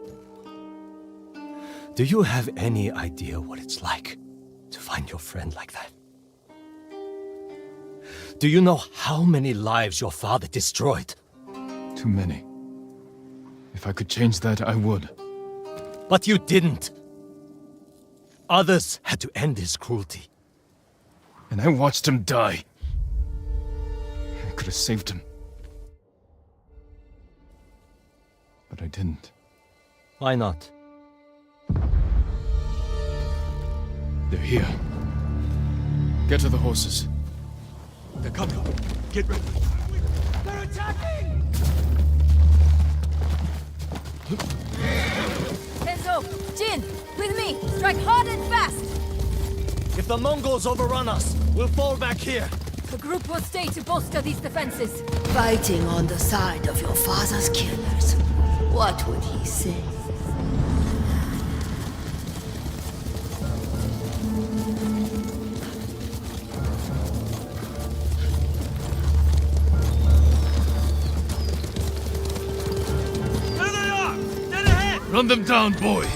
Do you have any idea what it's like to find your friend like that? Do you know how many lives your father destroyed? Too many. If I could change that, I would. But you didn't. Others had to end his cruelty. And I watched him die. I could have saved him. But I didn't. Why not? They're here. Get to the horses. They're coming. Get ready. They're attacking! Tenzo, Jin, with me! Strike hard and fast! If the Mongols overrun us, we'll fall back here. The group will stay to bolster these defenses. Fighting on the side of your father's killers. What would he say? Run them down, boy!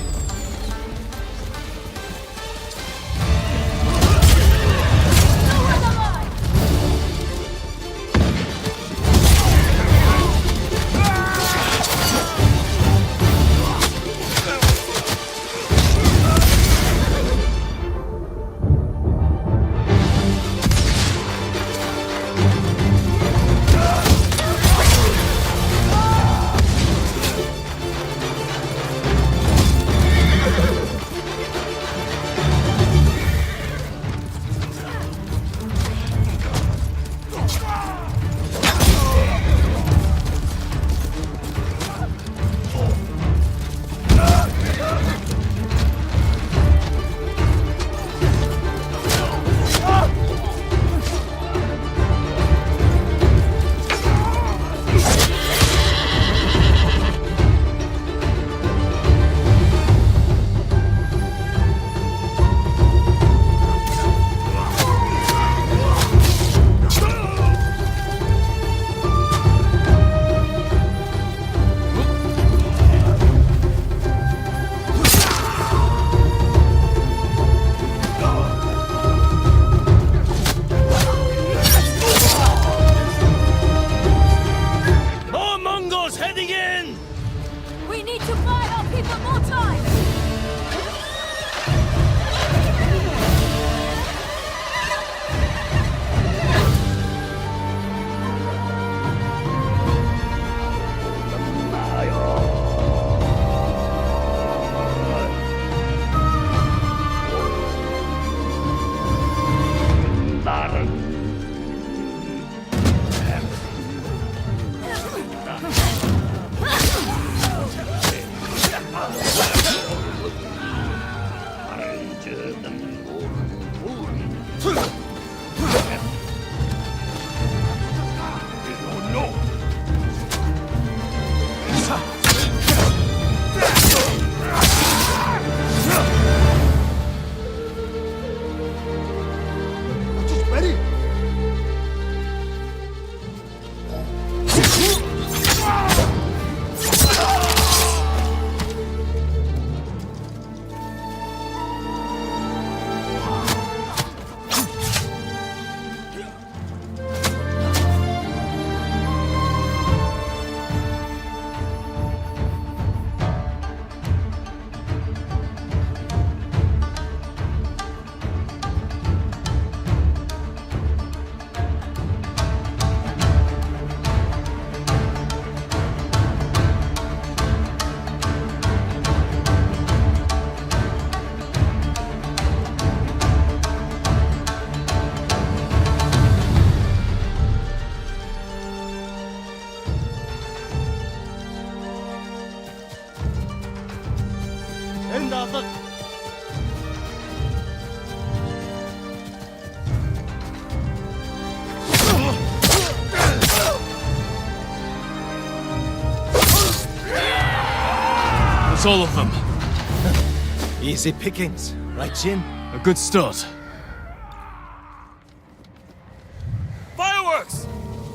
That's all of them. Easy pickings, right, Jin? A good start.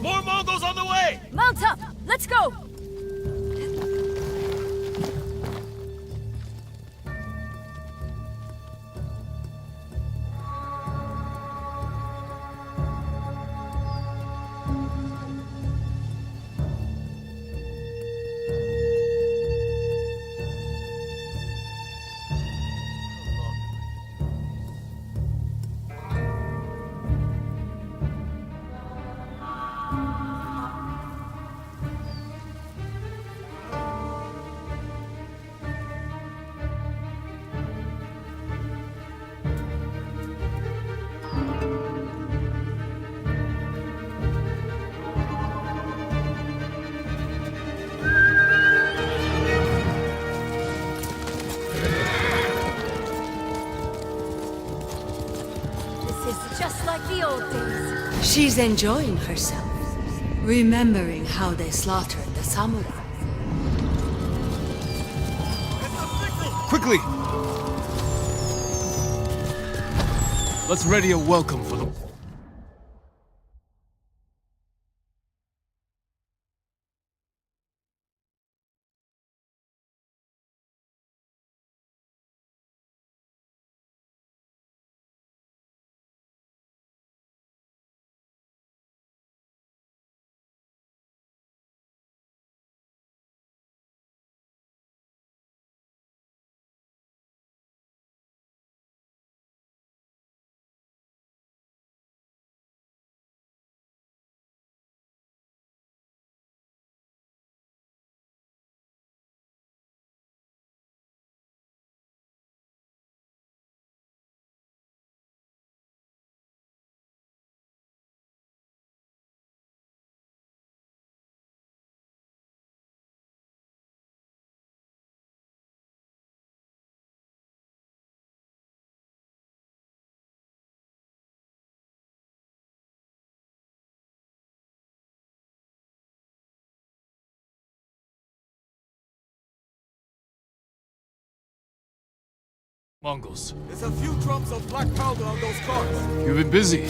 More Mongols on the way! Mount up! Let's go! Just like the old days. She's enjoying herself, remembering how they slaughtered the samurai. Quickly! Let's ready a welcome for them. Mongols. There's a few drums of black powder on those cars. You've been busy.